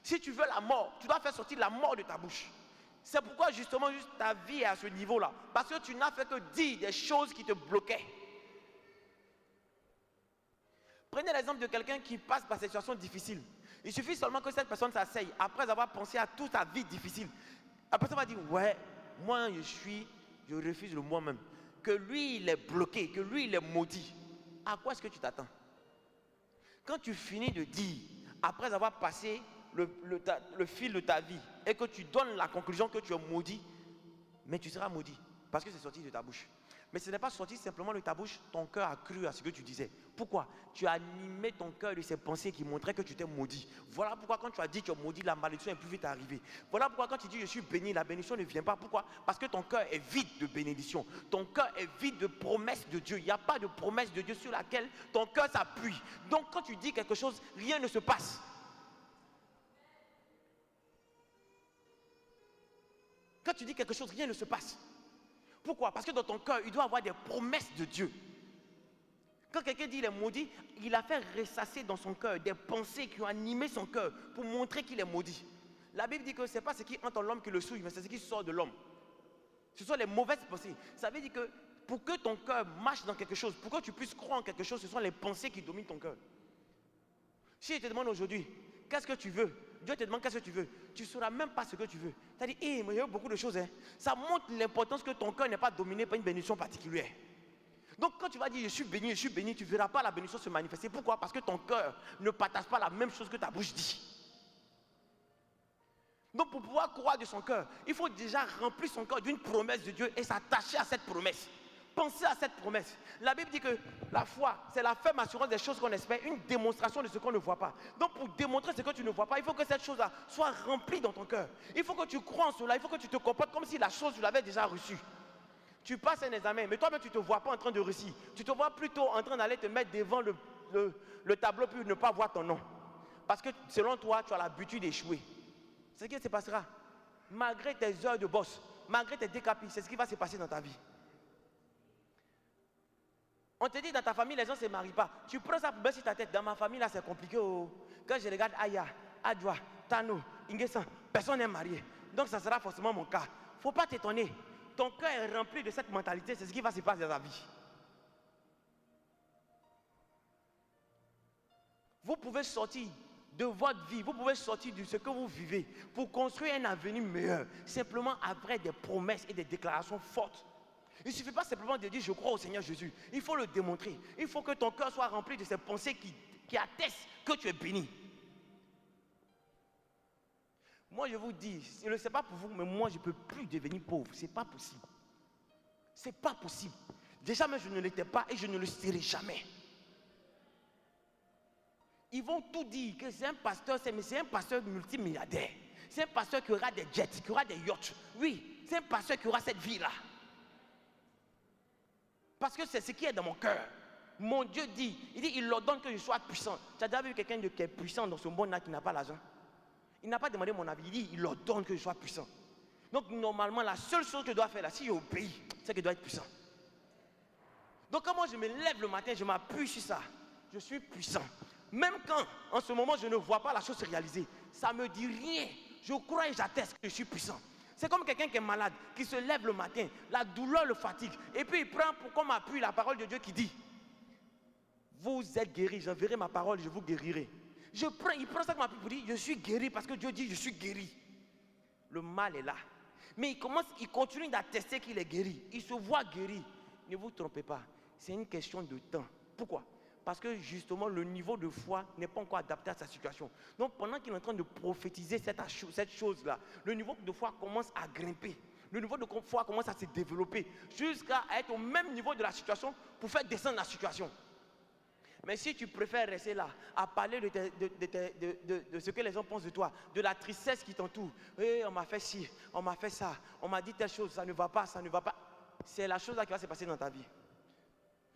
Si tu veux la mort, tu dois faire sortir la mort de ta bouche. C'est pourquoi justement juste ta vie est à ce niveau-là. Parce que tu n'as fait que dire des choses qui te bloquaient. Prenez l'exemple de quelqu'un qui passe par cette situation difficile. Il suffit seulement que cette personne s'asseye après avoir pensé à toute sa vie difficile. La personne va dire, ouais, moi je refuse le moi-même. Que lui il est bloqué, que lui il est maudit. À quoi est-ce que tu t'attends? Quand tu finis de dire, après avoir passé le fil de ta vie, et que tu donnes la conclusion que tu es maudit, mais tu seras maudit, parce que c'est sorti de ta bouche. Mais ce n'est pas sorti simplement de ta bouche, ton cœur a cru à ce que tu disais. Pourquoi? Tu as animé ton cœur de ces pensées qui montraient que tu t'es maudit. Voilà pourquoi quand tu as dit tu es maudit, la malédiction est plus vite arrivée. Voilà pourquoi quand tu dis je suis béni, la bénédiction ne vient pas. Pourquoi? Parce que ton cœur est vide de bénédiction. Ton cœur est vide de promesses de Dieu. Il n'y a pas de promesse de Dieu sur laquelle ton cœur s'appuie. Donc quand tu dis quelque chose, rien ne se passe. Quand tu dis quelque chose, rien ne se passe. Pourquoi? Parce que dans ton cœur, il doit y avoir des promesses de Dieu. Quand quelqu'un dit il est maudit, il a fait ressasser dans son cœur des pensées qui ont animé son cœur pour montrer qu'il est maudit. La Bible dit que ce n'est pas ce qui entre en l'homme qui le souille, mais c'est ce qui sort de l'homme. Ce sont les mauvaises pensées. Ça veut dire que pour que ton cœur marche dans quelque chose, pour que tu puisses croire en quelque chose, ce sont les pensées qui dominent ton cœur. Si je te demande aujourd'hui, qu'est-ce que tu veux? Dieu te demande qu'est-ce que tu veux. Tu ne sauras même pas ce que tu veux. Tu as dit, mais il y a beaucoup de choses. Hein. Ça montre l'importance que ton cœur n'est pas dominé par une bénédiction particulière. Donc quand tu vas dire je suis béni, tu ne verras pas la bénédiction se manifester. Pourquoi? Parce que ton cœur ne partage pas la même chose que ta bouche dit. Donc pour pouvoir croire de son cœur, il faut déjà remplir son cœur d'une promesse de Dieu et s'attacher à cette promesse. Pensez à cette promesse. La Bible dit que la foi, c'est la ferme assurance des choses qu'on espère, une démonstration de ce qu'on ne voit pas. Donc pour démontrer ce que tu ne vois pas, il faut que cette chose-là soit remplie dans ton cœur. Il faut que tu crois en cela, il faut que tu te comportes comme si la chose, tu l'avais déjà reçue. Tu passes un examen, mais toi-même tu ne te vois pas en train de réussir. Tu te vois plutôt en train d'aller te mettre devant le tableau pour ne pas voir ton nom. Parce que selon toi, tu as l'habitude d'échouer. C'est ce qui se passera. Malgré tes heures de bosse, malgré tes décapis, c'est ce qui va se passer dans ta vie. On te dit dans ta famille, les gens ne se marient pas. Tu prends ça pour baisser ta tête. Dans ma famille, là, c'est compliqué. Oh. Quand je regarde Aya, Adjoa, Tano, Ingesan, personne n'est marié. Donc, ça sera forcément mon cas. Il ne faut pas t'étonner. Ton cœur est rempli de cette mentalité. C'est ce qui va se passer dans ta vie. Vous pouvez sortir de votre vie. Vous pouvez sortir de ce que vous vivez pour construire un avenir meilleur. Simplement après des promesses et des déclarations fortes. Il ne suffit pas simplement de dire je crois au Seigneur Jésus. Il faut le démontrer. Il faut que ton cœur soit rempli de ces pensées qui attestent que tu es béni. Moi je vous dis, je ne sais pas pour vous, mais moi je ne peux plus devenir pauvre. Ce n'est pas possible. Ce n'est pas possible. Déjà même je ne l'étais pas et je ne le serai jamais. Ils vont tout dire que c'est un pasteur, mais c'est un pasteur multimilliardaire. C'est un pasteur qui aura des jets, qui aura des yachts. Oui, c'est un pasteur qui aura cette vie-là. Parce que c'est ce qui est dans mon cœur. Mon Dieu dit, il ordonne que je sois puissant. Tu as déjà vu quelqu'un qui est puissant dans ce monde-là qui n'a pas l'argent? Il n'a pas demandé mon avis, il dit, il ordonne que je sois puissant. Donc normalement, la seule chose que je dois faire là, si je obéis, c'est que je dois être puissant. Donc quand moi je me lève le matin, je m'appuie sur ça. Je suis puissant. Même quand, en ce moment, je ne vois pas la chose se réaliser, ça ne me dit rien. Je crois et j'atteste que je suis puissant. C'est comme quelqu'un qui est malade, qui se lève le matin, la douleur le fatigue, et puis il prend comme appui la parole de Dieu qui dit, vous êtes guéris, j'enverrai ma parole, je vous guérirai. Il prend ça comme appui pour dire, je suis guéri parce que Dieu dit, je suis guéri. Le mal est là. Mais il continue d'attester qu'il est guéri. Il se voit guéri. Ne vous trompez pas, c'est une question de temps. Pourquoi? Parce que justement, le niveau de foi n'est pas encore adapté à sa situation. Donc pendant qu'il est en train de prophétiser cette chose-là, le niveau de foi commence à grimper. Le niveau de foi commence à se développer jusqu'à être au même niveau de la situation pour faire descendre la situation. Mais si tu préfères rester là, à parler de ce que les gens pensent de toi, de la tristesse qui t'entoure, on m'a fait ci, on m'a fait ça, on m'a dit telle chose, ça ne va pas, ça ne va pas. C'est la chose là qui va se passer dans ta vie.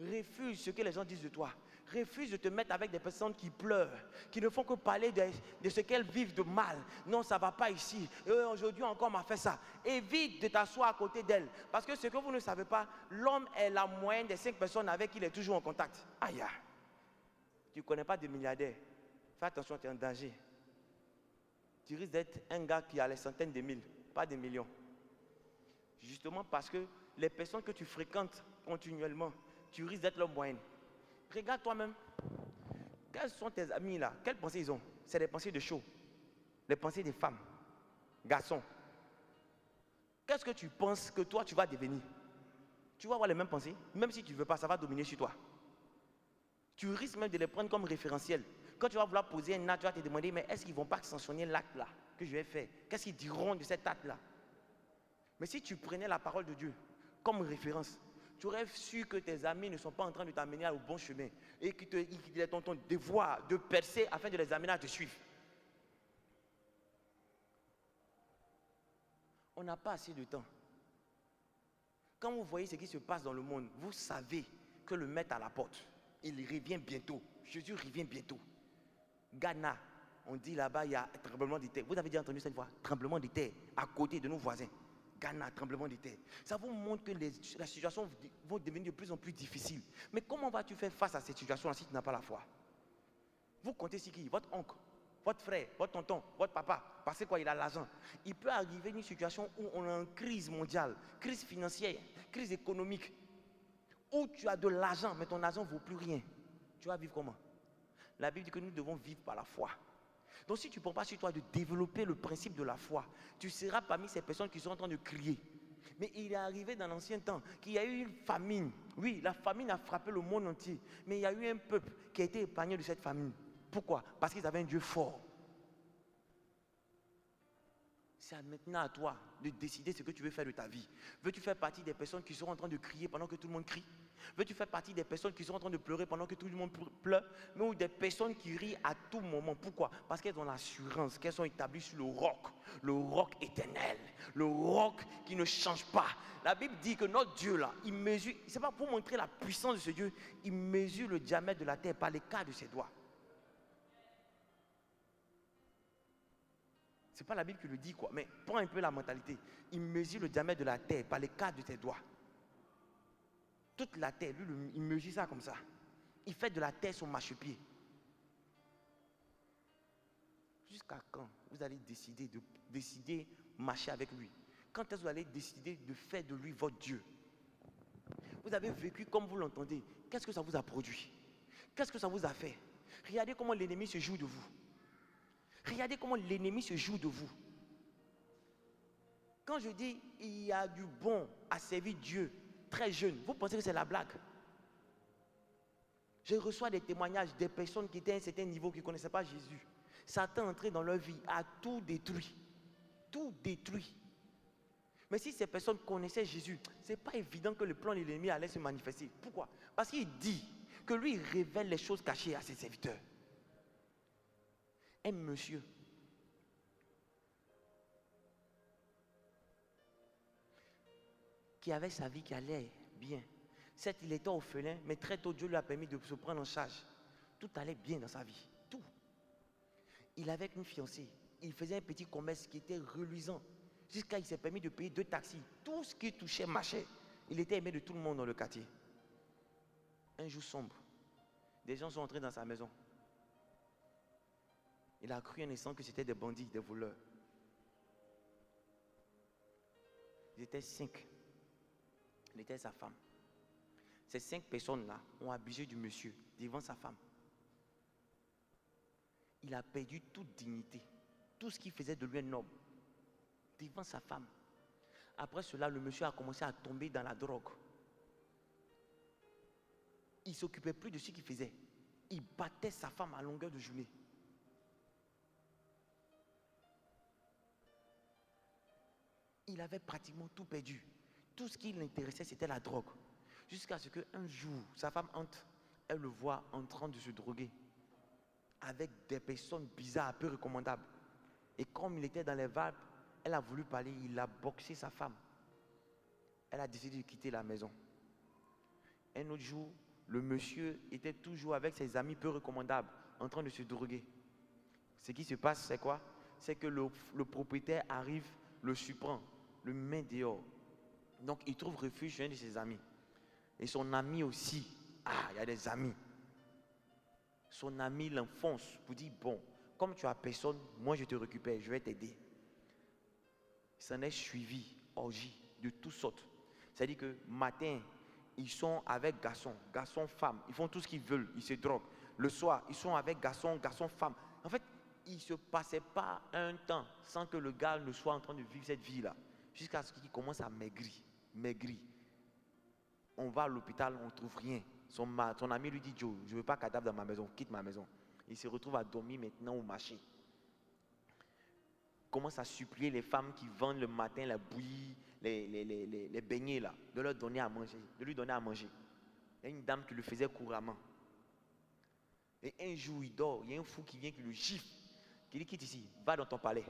Refuse ce que les gens disent de toi. Refuse de te mettre avec des personnes qui pleurent, qui ne font que parler de ce qu'elles vivent de mal. Non, ça ne va pas ici. Aujourd'hui encore, on m'a fait ça. Évite de t'asseoir à côté d'elle. Parce que ce que vous ne savez pas, l'homme est la moyenne des 5 personnes avec qui il est toujours en contact. Aïe. Tu ne connais pas de milliardaires. Fais attention, tu es en danger. Tu risques d'être un gars qui a les centaines de mille, pas des millions. Justement parce que les personnes que tu fréquentes continuellement, tu risques d'être leur moyenne. Regarde toi-même. Quels sont tes amis là? Quelles pensées ils ont? C'est des pensées de chaud. Les pensées des femmes, garçons. Qu'est-ce que tu penses que toi tu vas devenir? Tu vas avoir les mêmes pensées. Même si tu ne veux pas, ça va dominer sur toi. Tu risques même de les prendre comme référentiel. Quand tu vas vouloir poser un acte, tu vas te demander, mais est-ce qu'ils ne vont pas sanctionner l'acte là que je vais faire? Qu'est-ce qu'ils diront de cet acte là? Mais si tu prenais la parole de Dieu comme référence, tu aurais su que tes amis ne sont pas en train de t'amener au bon chemin et qu'il est ton devoir de percer afin de les amener à te suivre. On n'a pas assez de temps. Quand vous voyez ce qui se passe dans le monde, vous savez que le maître à la porte, il revient bientôt. Jésus revient bientôt. Ghana, on dit là-bas, il y a un tremblement de terre. Vous avez déjà entendu cette fois? Tremblement de terre à côté de nos voisins. Ghana, tremblement de terre. Ça vous montre que la situation va devenir de plus en plus difficile. Mais comment vas-tu faire face à cette situation si tu n'as pas la foi? Vous comptez sur qui? Votre oncle, votre frère, votre tonton, votre papa. Parce que quoi, il a l'argent. Il peut arriver une situation où on est en crise mondiale, crise financière, crise économique, où tu as de l'argent, mais ton argent ne vaut plus rien. Tu vas vivre comment? La Bible dit que nous devons vivre par la foi. Donc si tu ne prends pas sur toi de développer le principe de la foi, tu seras parmi ces personnes qui sont en train de crier. Mais il est arrivé dans l'ancien temps qu'il y a eu une famine. Oui, la famine a frappé le monde entier. Mais il y a eu un peuple qui a été épargné de cette famine. Pourquoi? Parce qu'ils avaient un Dieu fort. C'est maintenant à toi de décider ce que tu veux faire de ta vie. Veux-tu faire partie des personnes qui sont en train de crier pendant que tout le monde crie? Veux-tu faire partie des personnes qui sont en train de pleurer pendant que tout le monde pleure? Mais ou des personnes qui rient à tout moment? Pourquoi? Parce qu'elles ont l'assurance qu'elles sont établies sur le roc éternel, le roc qui ne change pas. La Bible dit que notre Dieu là, il mesure, c'est pas pour montrer la puissance de ce Dieu, il mesure le diamètre de la terre par l'écart de ses doigts. C'est pas la Bible qui le dit quoi, mais prends un peu la mentalité. Il mesure le diamètre de la terre par l'écart de ses doigts. Toute la terre, lui, il mesure ça comme ça. Il fait de la terre son marchepied. Jusqu'à quand vous allez décider marcher avec lui? Quand est-ce que vous allez décider de faire de lui votre Dieu? Vous avez vécu comme vous l'entendez. Qu'est-ce que ça vous a produit? Qu'est-ce que ça vous a fait? Regardez comment l'ennemi se joue de vous. Regardez comment l'ennemi se joue de vous. Quand je dis il y a du bon à servir Dieu très jeune, vous pensez que c'est la blague? Je reçois des témoignages des personnes qui étaient à un certain niveau, qui ne connaissaient pas Jésus. Satan est entré dans leur vie, a tout détruit. Tout détruit. Mais si ces personnes connaissaient Jésus, ce n'est pas évident que le plan de l'ennemi allait se manifester. Pourquoi? Parce qu'il dit que lui, il révèle les choses cachées à ses serviteurs. Un monsieur qui avait sa vie qui allait bien. Certes, il était orphelin, mais très tôt, Dieu lui a permis de se prendre en charge. Tout allait bien dans sa vie. Tout. Il avait une fiancée. Il faisait un petit commerce qui était reluisant. Jusqu'à il s'est permis de payer 2 taxis. Tout ce qui touchait marchait. Il était aimé de tout le monde dans le quartier. Un jour sombre, des gens sont entrés dans sa maison. Il a cru un instant que c'était des bandits, des voleurs. Ils étaient 5. Il était sa femme. Ces 5 personnes-là ont abusé du monsieur devant sa femme. Il a perdu toute dignité, tout ce qui faisait de lui un homme, devant sa femme. Après cela, le monsieur a commencé à tomber dans la drogue. Il ne s'occupait plus de ce qu'il faisait. Il battait sa femme à longueur de journée. Il avait pratiquement tout perdu. Tout ce qui l'intéressait, c'était la drogue. Jusqu'à ce qu'un jour, sa femme entre, elle le voit en train de se droguer avec des personnes bizarres, peu recommandables. Et comme il était dans les vapes, elle a voulu parler, il a boxé sa femme. Elle a décidé de quitter la maison. Un autre jour, le monsieur était toujours avec ses amis peu recommandables, en train de se droguer. Ce qui se passe, c'est quoi? C'est que le propriétaire arrive, le surprend, le met dehors. Donc, il trouve refuge chez un de ses amis. Et son ami aussi. Ah, il y a des amis. Son ami l'enfonce pour dire, bon, comme tu as personne, moi je te récupère, je vais t'aider. Il s'en est suivi, orgie, de toutes sortes. C'est-à-dire que matin, ils sont avec garçons, femmes, ils font tout ce qu'ils veulent, ils se droguent. Le soir, ils sont avec garçons, femmes. En fait, il ne se passait pas un temps sans que le gars ne soit en train de vivre cette vie-là. Jusqu'à ce qu'il commence à maigrir. On va à l'hôpital, on ne trouve rien. Son ami lui dit, Joe, je ne veux pas cadavre dans ma maison, quitte ma maison. Il se retrouve à dormir maintenant au marché. Il commence à supplier les femmes qui vendent le matin la bouillie, les beignets là, de leur donner à manger, de lui donner à manger. Il y a une dame qui le faisait couramment. Et un jour, il dort, il y a un fou qui vient, qui le gifle, qui dit, quitte ici, va dans ton palais.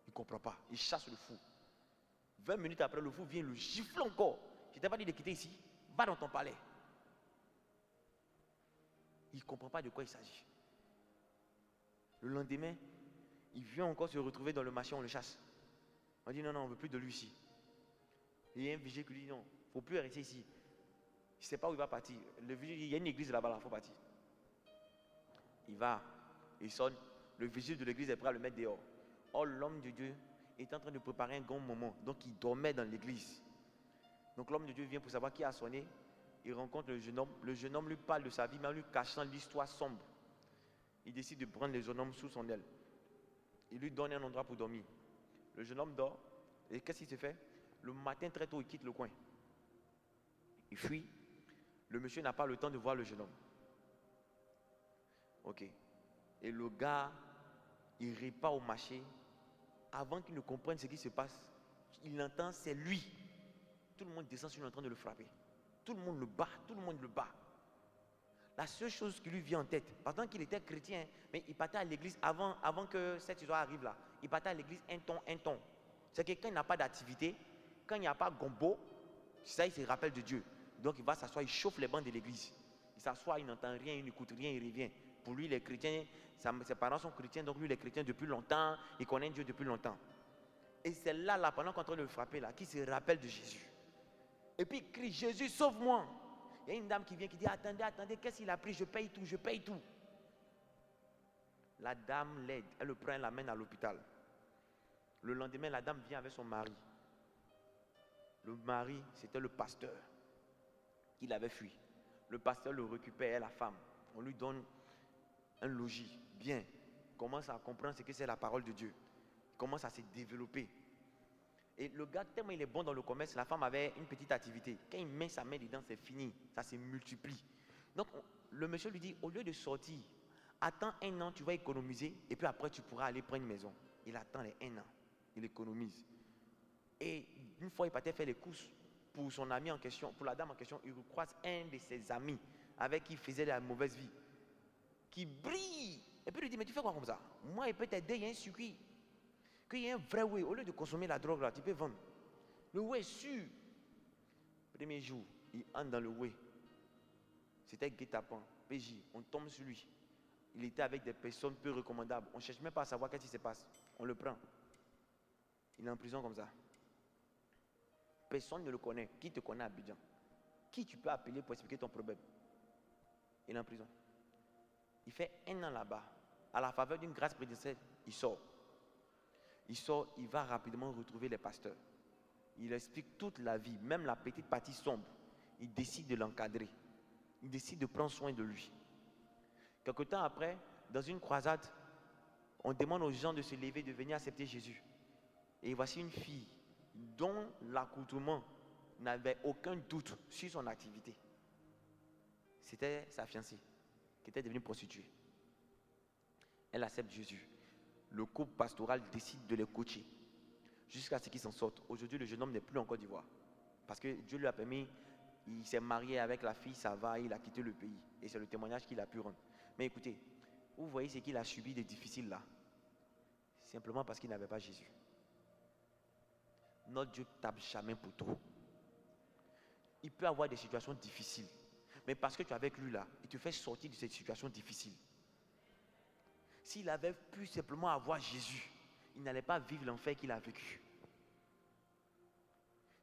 Il ne comprend pas, il chasse le fou. 20 minutes après, le fou vient, le gifle encore. Je ne t'ai pas dit de quitter ici, va dans ton palais. Il ne comprend pas de quoi il s'agit. Le lendemain, il vient encore se retrouver dans le marché, on le chasse. On dit non, on ne veut plus de lui ici. Et il y a un vigile qui dit non, il ne faut plus rester ici. Il ne sait pas où il va partir. Le vigile dit, il y a une église là-bas, il faut partir. Il va, il sonne, le vigile de l'église est prêt à le mettre dehors. Or, l'homme de Dieu est en train de préparer un grand moment, donc il dormait dans l'église. Donc l'homme de Dieu vient pour savoir qui a sonné. Il rencontre le jeune homme. Le jeune homme lui parle de sa vie, mais en lui cachant l'histoire sombre. Il décide de prendre le jeune homme sous son aile. Il lui donne un endroit pour dormir. Le jeune homme dort. Et qu'est-ce qu'il se fait? Le matin, très tôt, il quitte le coin. Il fuit. Le monsieur n'a pas le temps de voir le jeune homme. Ok. Et le gars, il repart au marché. Avant qu'il ne comprenne ce qui se passe, il entend, c'est lui. Tout le monde descend sur lui en train de le frapper. Tout le monde le bat, La seule chose qui lui vient en tête, pendant qu'il était chrétien, mais il partait à l'église avant que cette histoire arrive là. Il partait à l'église un ton. C'est que quand il n'a pas d'activité, quand il n'y a pas gombo, ça il se rappelle de Dieu. Donc il va s'asseoir, il chauffe les bancs de l'église. Il s'assoit, il n'entend rien, il n'écoute rien, il revient. Pour lui, les chrétiens, ses parents sont chrétiens, donc lui, il est chrétien depuis longtemps, il connaît Dieu depuis longtemps. Et c'est là, pendant qu'on est en train de le frapper, là, qu'il se rappelle de Jésus. Et puis il crie, Jésus, sauve-moi. Il y a une dame qui vient qui dit, attendez, qu'est-ce qu'il a pris? Je paye tout. La dame l'aide, elle le prend, elle l'amène à l'hôpital. Le lendemain, la dame vient avec son mari. Le mari, c'était le pasteur qui l'avait fui. Le pasteur le récupère, la femme. On lui donne un logis, bien. Il commence à comprendre ce que c'est la parole de Dieu. Il commence à se développer. Et le gars, tellement il est bon dans le commerce, la femme avait une petite activité. Quand il met sa main dedans, c'est fini. Ça se multiplie. Donc, le monsieur lui dit, au lieu de sortir, attends 1 an, tu vas économiser. Et puis après, tu pourras aller prendre une maison. Il attend les 1 an. Il économise. Et une fois, il partait faire les courses pour son ami en question, pour la dame en question. Il recroise un de ses amis avec qui il faisait la mauvaise vie. Qui brille. Et puis il lui dit, mais tu fais quoi comme ça? Moi, il peut t'aider, il y a un circuit. Qu'il y ait un vrai way, au lieu de consommer la drogue là, tu peux vendre. Le way sûr. Premier jour, il entre dans le way. C'était guet-apens, PJ, on tombe sur lui. Il était avec des personnes peu recommandables. On ne cherche même pas à savoir qu'est-ce qui se passe. On le prend. Il est en prison comme ça. Personne ne le connaît. Qui te connaît à Abidjan? Qui tu peux appeler pour expliquer ton problème? Il est en prison. Il fait 1 an là-bas. À la faveur d'une grâce prédestinée, il sort. Il va rapidement retrouver les pasteurs. Il explique toute la vie, même la petite partie sombre. Il décide de l'encadrer. Il décide de prendre soin de lui. Quelque temps après, dans une croisade, on demande aux gens de se lever, de venir accepter Jésus. Et voici une fille dont l'accoutrement n'avait aucun doute sur son activité. C'était sa fiancée. qui était devenue prostituée. Elle accepte Jésus. Le couple pastoral décide de les coacher jusqu'à ce qu'ils s'en sortent. Aujourd'hui, le jeune homme n'est plus en Côte d'Ivoire. Parce que Dieu lui a permis, il s'est marié avec la fille, ça va, il a quitté le pays. Et c'est le témoignage qu'il a pu rendre. Mais écoutez, vous voyez ce qu'il a subi de difficile là. Simplement parce qu'il n'avait pas Jésus. Notre Dieu ne tape jamais pour trop. Il peut avoir des situations difficiles. Mais parce que tu es avec lui là, il te fait sortir de cette situation difficile. S'il avait pu simplement avoir Jésus, il n'allait pas vivre l'enfer qu'il a vécu.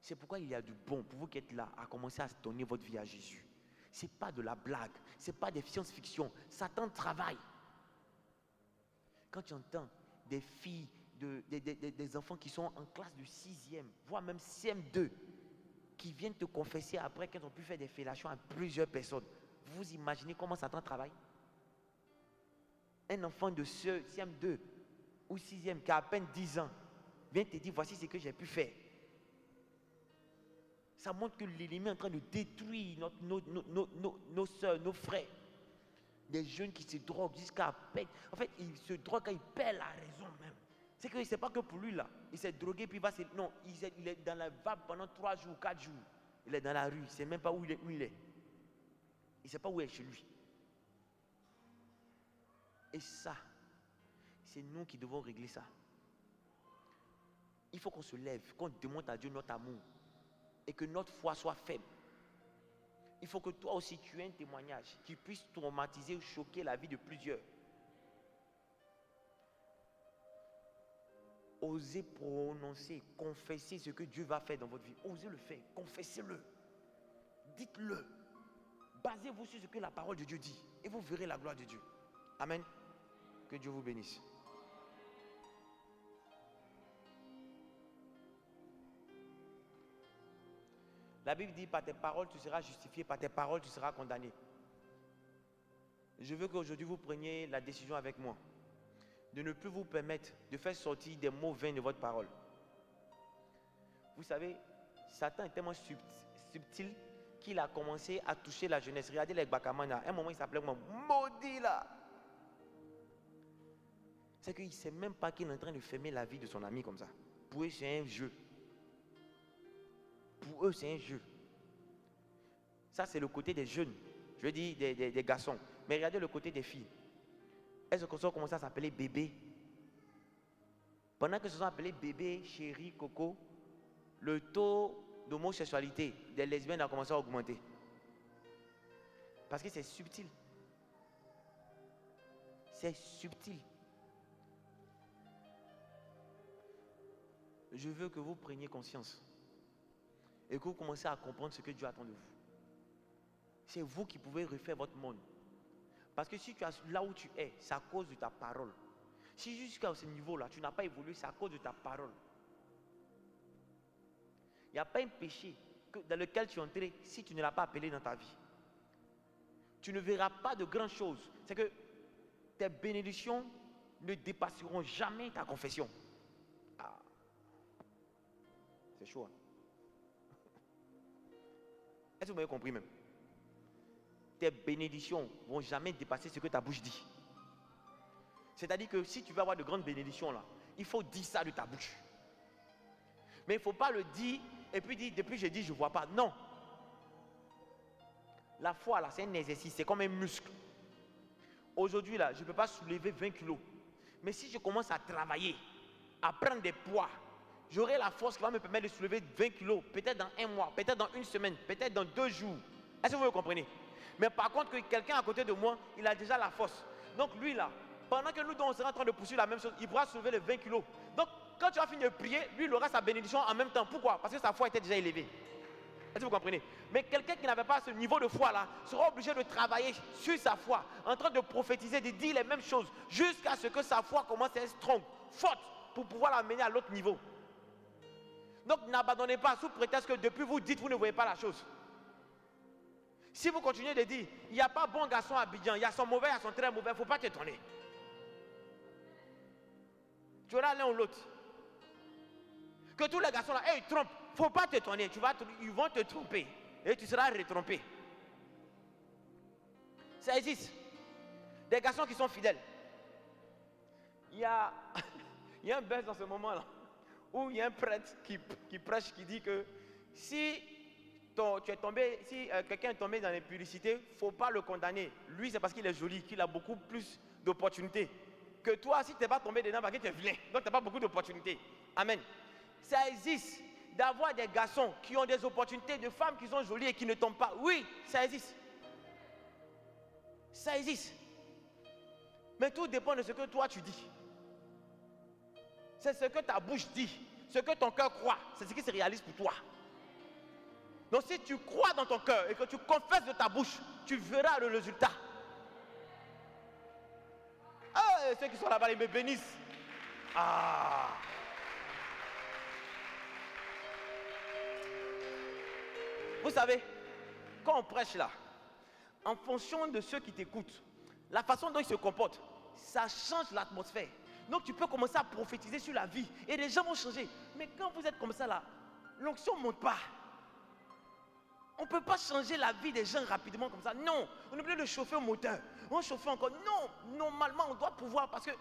C'est pourquoi il y a du bon pour vous qui êtes là à commencer à donner votre vie à Jésus. Ce n'est pas de la blague, ce n'est pas des science-fiction. Satan travaille. Quand tu entends des filles, des enfants qui sont en classe de 6e, voire même CM2, qui viennent te confesser après qu'ils ont pu faire des fellations à plusieurs personnes. Vous imaginez comment Satan travaille? Un enfant de CM2 ou 6e qui a à peine 10 ans vient te dire voici ce que j'ai pu faire. Ça montre que l'ennemi est en train de détruire nos soeurs, nos frères. Des jeunes qui se droguent jusqu'à peine. En fait, ils se droguent quand ils perdent la raison même. C'est que c'est pas que pour lui là. Il s'est drogué puis il va se... Non, il est dans la vague pendant 3 jours, 4 jours. Il est dans la rue, il ne sait même pas où il est. Il ne sait pas où il est chez lui. Et ça, c'est nous qui devons régler ça. Il faut qu'on se lève, qu'on demande à Dieu notre amour. Et que notre foi soit faible. Il faut que toi aussi tu aies un témoignage qui puisse traumatiser ou choquer la vie de plusieurs. Osez prononcer, confesser ce que Dieu va faire dans votre vie. Osez le faire, confessez-le. Dites-le. Basez-vous sur ce que la parole de Dieu dit. Et vous verrez la gloire de Dieu. Amen. Que Dieu vous bénisse. La Bible dit, par tes paroles, tu seras justifié, par tes paroles, tu seras condamné. Je veux qu'aujourd'hui, vous preniez la décision avec moi de ne plus vous permettre de faire sortir des mots vains de votre parole. Vous savez, Satan est tellement subtil qu'il a commencé à toucher la jeunesse. Regardez les Bakamana. À un moment, il s'appelait maudit là. C'est qu'il ne sait même pas qu'il est en train de fermer la vie de son ami comme ça. Pour eux, c'est un jeu. Pour eux, c'est un jeu. Ça, c'est le côté des jeunes. Je veux dire des garçons. Mais regardez le côté des filles. Elles ont commencé à s'appeler bébé. Pendant que se sont appelés bébé, chéri, coco, le taux d'homosexualité des lesbiennes a commencé à augmenter. Parce que c'est subtil. C'est subtil. Je veux que vous preniez conscience et que vous commencez à comprendre ce que Dieu attend de vous. C'est vous qui pouvez refaire votre monde. Parce que si tu es là où tu es, c'est à cause de ta parole. Si jusqu'à ce niveau-là, tu n'as pas évolué, c'est à cause de ta parole. Il n'y a pas un péché dans lequel tu es entré si tu ne l'as pas appelé dans ta vie. Tu ne verras pas de grandes choses. C'est que tes bénédictions ne dépasseront jamais ta confession. Ah. C'est chaud. Hein? Est-ce que vous m'avez compris même? Tes bénédictions ne vont jamais dépasser ce que ta bouche dit. C'est-à-dire que si tu veux avoir de grandes bénédictions là, il faut dire ça de ta bouche. Mais il ne faut pas le dire et puis dire depuis j'ai dit je ne vois pas. Non. La foi là, c'est un exercice, c'est comme un muscle. Aujourd'hui là, je ne peux pas soulever 20 kilos. Mais si je commence à travailler, à prendre des poids, j'aurai la force qui va me permettre de soulever 20 kilos, peut-être dans 1 mois, peut-être dans 1 semaine, peut-être dans 2 jours. Est-ce que vous me comprenez? Mais par contre, que quelqu'un à côté de moi, il a déjà la force. Donc lui là, pendant que nous on sera en train de poursuivre la même chose, il pourra soulever les 20 kilos. Donc quand tu vas finir de prier, lui il aura sa bénédiction en même temps. Pourquoi? Parce que sa foi était déjà élevée. Est-ce que vous comprenez? Mais quelqu'un qui n'avait pas ce niveau de foi là, sera obligé de travailler sur sa foi, en train de prophétiser, de dire les mêmes choses, jusqu'à ce que sa foi commence à être strong, forte, pour pouvoir l'amener à l'autre niveau. Donc n'abandonnez pas sous prétexte que depuis vous dites, vous ne voyez pas la chose. Si vous continuez de dire, il n'y a pas bon garçon à Abidjan, il y a son mauvais, il y a son très mauvais, il ne faut pas t'étonner. Tu auras l'un ou l'autre. Que tous les garçons là, ils trompent, il ne faut pas t'étonner. Ils vont te tromper et tu seras retrompé. Ça existe. Des garçons qui sont fidèles. Il y a un buzz dans ce moment-là où il y a un prêtre qui prêche, qui dit que si quelqu'un est tombé dans l'impudicité, il ne faut pas le condamner. Lui, c'est parce qu'il est joli, qu'il a beaucoup plus d'opportunités. Que toi, si tu n'es pas tombé dedans, parce que tu es vilain, donc tu n'as pas beaucoup d'opportunités. Amen. Ça existe d'avoir des garçons qui ont des opportunités, de femmes qui sont jolies et qui ne tombent pas. Oui, ça existe. Ça existe. Mais tout dépend de ce que toi tu dis. C'est ce que ta bouche dit, ce que ton cœur croit, c'est ce qui se réalise pour toi. Donc si tu crois dans ton cœur et que tu confesses de ta bouche, tu verras le résultat. Ah, ceux qui sont là-bas, ils me bénissent. Ah. Vous savez, quand on prêche là, en fonction de ceux qui t'écoutent, la façon dont ils se comportent, ça change l'atmosphère. Donc tu peux commencer à prophétiser sur la vie et les gens vont changer. Mais quand vous êtes comme ça là, l'onction ne monte pas. On ne peut pas changer la vie des gens rapidement comme ça. Non, on est obligé de chauffer au moteur. On chauffe encore. Non, normalement on doit pouvoir, parce que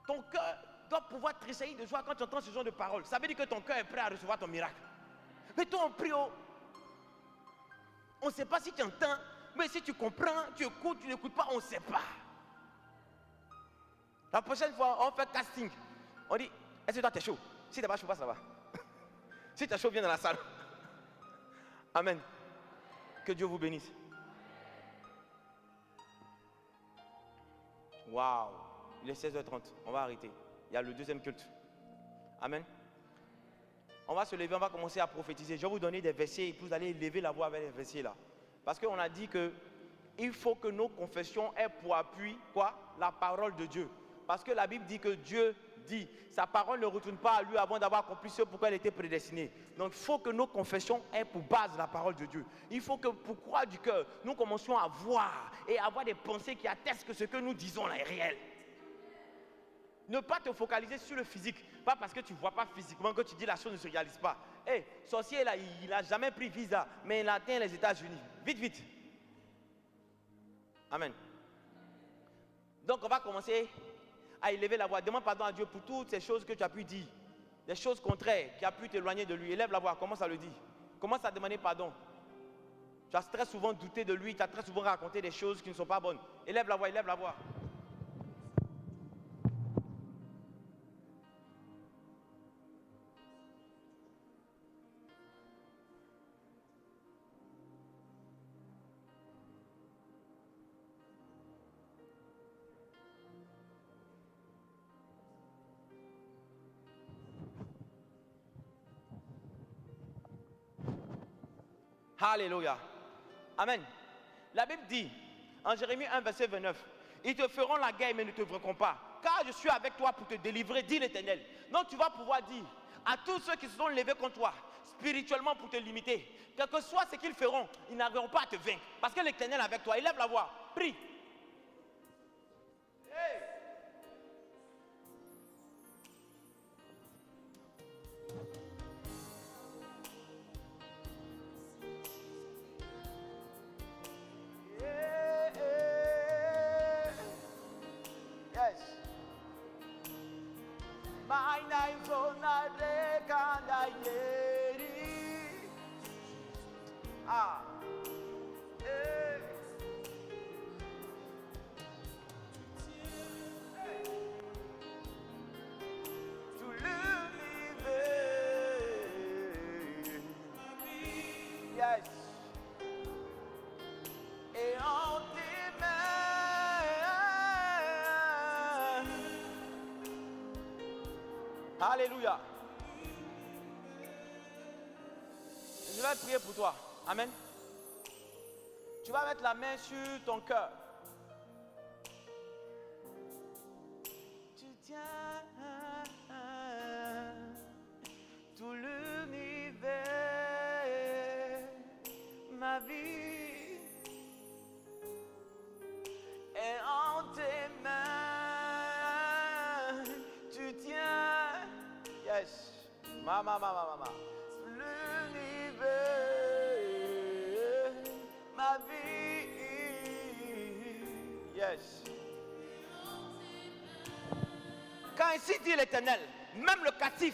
ton cœur doit pouvoir tressaillir de joie quand tu entends ce genre de paroles. Ça veut dire que ton cœur est prêt à recevoir ton miracle. Mais toi on prie, on ne sait pas si tu entends, mais si tu comprends, tu écoutes, tu n'écoutes pas, on ne sait pas. La prochaine fois, on fait casting. On dit, est-ce que toi, tu es chaud? Si tu n'es pas chaud, ça va. Si tu es chaud, viens dans la salle. Amen. Que Dieu vous bénisse. Waouh. Il est 16h30. On va arrêter. Il y a le deuxième culte. Amen. On va se lever, on va commencer à prophétiser. Je vais vous donner des versets et vous allez lever la voix avec les versets là. Parce qu'on a dit que il faut que nos confessions aient pour appui quoi? La parole de Dieu. Parce que la Bible dit que Dieu dit, sa parole ne retourne pas à lui avant d'avoir accompli ce pourquoi elle était prédestinée. Donc il faut que nos confessions aient pour base la parole de Dieu. Il faut que pour croire du cœur, nous commencions à voir et à avoir des pensées qui attestent que ce que nous disons là est réel. Ne pas te focaliser sur le physique. Pas parce que tu ne vois pas physiquement que tu dis la chose ne se réalise pas. Hé, sorcier là, il n'a jamais pris visa, mais il a atteint les États-Unis. Vite, vite. Amen. Donc on va commencer à élever la voix. Demande pardon à Dieu pour toutes ces choses que tu as pu dire. Des choses contraires qui ont pu t'éloigner de lui. Élève la voix, commence à le dire. Commence à demander pardon. Tu as très souvent douté de lui, tu as très souvent raconté des choses qui ne sont pas bonnes. Élève la voix, élève la voix. Alléluia. Amen. La Bible dit, en Jérémie 1, verset 29, ils te feront la guerre mais ne te vaincront pas, car je suis avec toi pour te délivrer, dit l'Éternel. Donc tu vas pouvoir dire à tous ceux qui se sont levés contre toi, spirituellement pour te limiter, quel que soit ce qu'ils feront, ils n'arriveront pas à te vaincre, parce que l'Éternel est avec toi. Élève la voix, prie. Hey. Ah. Hey. Hey. Tout l'univers. Yes. Et en tes mains. Alléluia. Je vais prier pour toi. Amen. Tu vas mettre la main sur ton cœur. Tu tiens tout l'univers, ma vie est en tes mains. Tu tiens, yes, mama. L'univers, ma vie, yes. ainsi dit l'Éternel, même le captif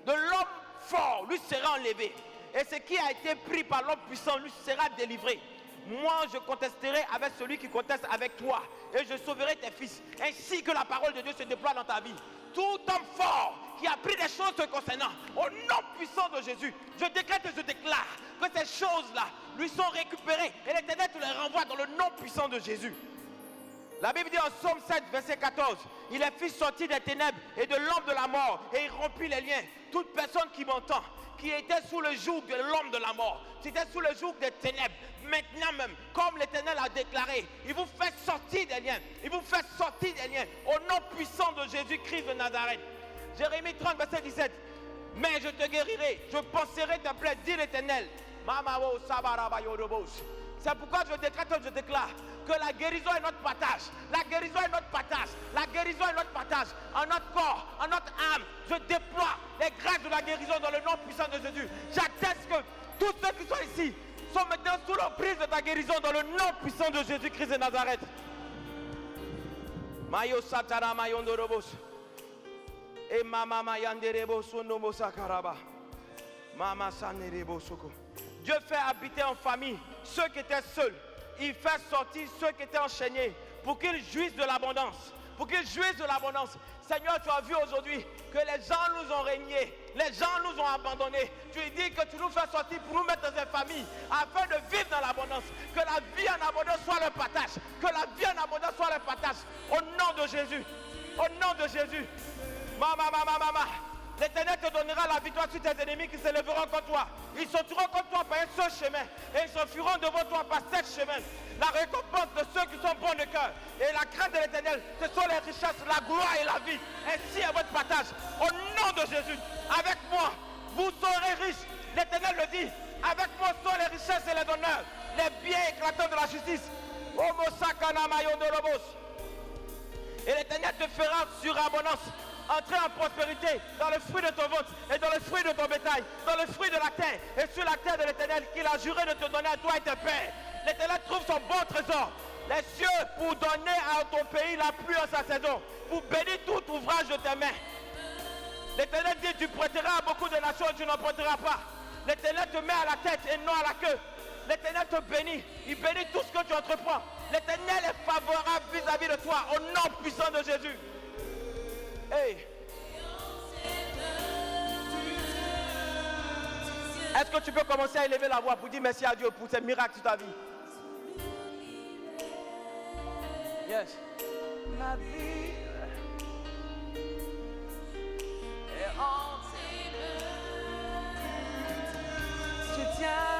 de l'homme fort lui sera enlevé. Et ce qui a été pris par l'homme puissant lui sera délivré. Moi, je contesterai avec celui qui conteste avec toi. Et je sauverai tes fils. Ainsi que la parole de Dieu se déploie dans ta vie. Tout homme fort qui a pris des choses te concernant, au nom puissant de Jésus, je décrète et je déclare que ces choses-là lui sont récupérées. Et l'Éternel te les renvoie dans le nom puissant de Jésus. La Bible dit en Psaume 7, verset 14, il est fils sorti des ténèbres et de l'ombre de la mort, et il rompit les liens. Toute personne qui m'entend, qui était sous le joug de l'homme de la mort, qui était sous le joug des ténèbres, maintenant même, comme l'Éternel a déclaré, il vous fait sortir des liens, il vous fait sortir des liens, au nom puissant de Jésus-Christ de Nazareth. Jérémie 30, verset 17, mais je te guérirai, je panserai tes plaies, dit l'Éternel. C'est pourquoi je décrète, je déclare que la guérison est notre partage. La guérison est notre partage. La guérison est notre partage. En notre corps, en notre âme, je déploie les grâces de la guérison dans le nom puissant de Jésus. J'atteste que tous ceux qui sont ici sont maintenant sous l'emprise de ta guérison dans le nom puissant de Jésus-Christ de Nazareth. Mayo satara mayondorobos. Et mama mayanderebo sonomo sakaraba. Mama sanerebo soko. Dieu fait habiter en famille ceux qui étaient seuls. Il fait sortir ceux qui étaient enchaînés pour qu'ils jouissent de l'abondance. Pour qu'ils jouissent de l'abondance. Seigneur, tu as vu aujourd'hui que les gens nous ont régnés. Les gens nous ont abandonnés. Tu dis que tu nous fais sortir pour nous mettre dans une famille afin de vivre dans l'abondance. Que la vie en abondance soit le partage. Que la vie en abondance soit le partage. Au nom de Jésus. Au nom de Jésus. Mama. L'Éternel te donnera la victoire sur tes ennemis qui s'élèveront contre toi. Ils sortiront contre toi par un seul chemin et ils s'enfuiront devant toi par 7 chemins. La récompense de ceux qui sont bons de cœur et la crainte de l'Éternel, ce sont les richesses, la gloire et la vie. Ainsi est votre partage. Au nom de Jésus, avec moi, vous serez riches. L'Éternel le dit. Avec moi sont les richesses et les honneurs, les biens éclatants de la justice. Et l'Éternel te fera surabondance. Entrer en prospérité dans le fruit de ton ventre et dans le fruit de ton bétail, dans le fruit de la terre et sur la terre de l'Éternel qu'il a juré de te donner à toi et tes pères. L'Éternel trouve son bon trésor, les cieux, pour donner à ton pays la pluie en sa saison, pour bénir tout ouvrage de tes mains. L'Éternel dit, tu prêteras à beaucoup de nations, tu n'en prêteras pas. L'Éternel te met à la tête et non à la queue. L'Éternel te bénit, il bénit tout ce que tu entreprends. L'Éternel est favorable vis-à-vis de toi, au nom puissant de Jésus. Hey. Est-ce que tu peux commencer à élever la voix pour dire merci à Dieu pour ces miracles sur ta vie? Yes. Ma vie est en tes mains. Tu tiens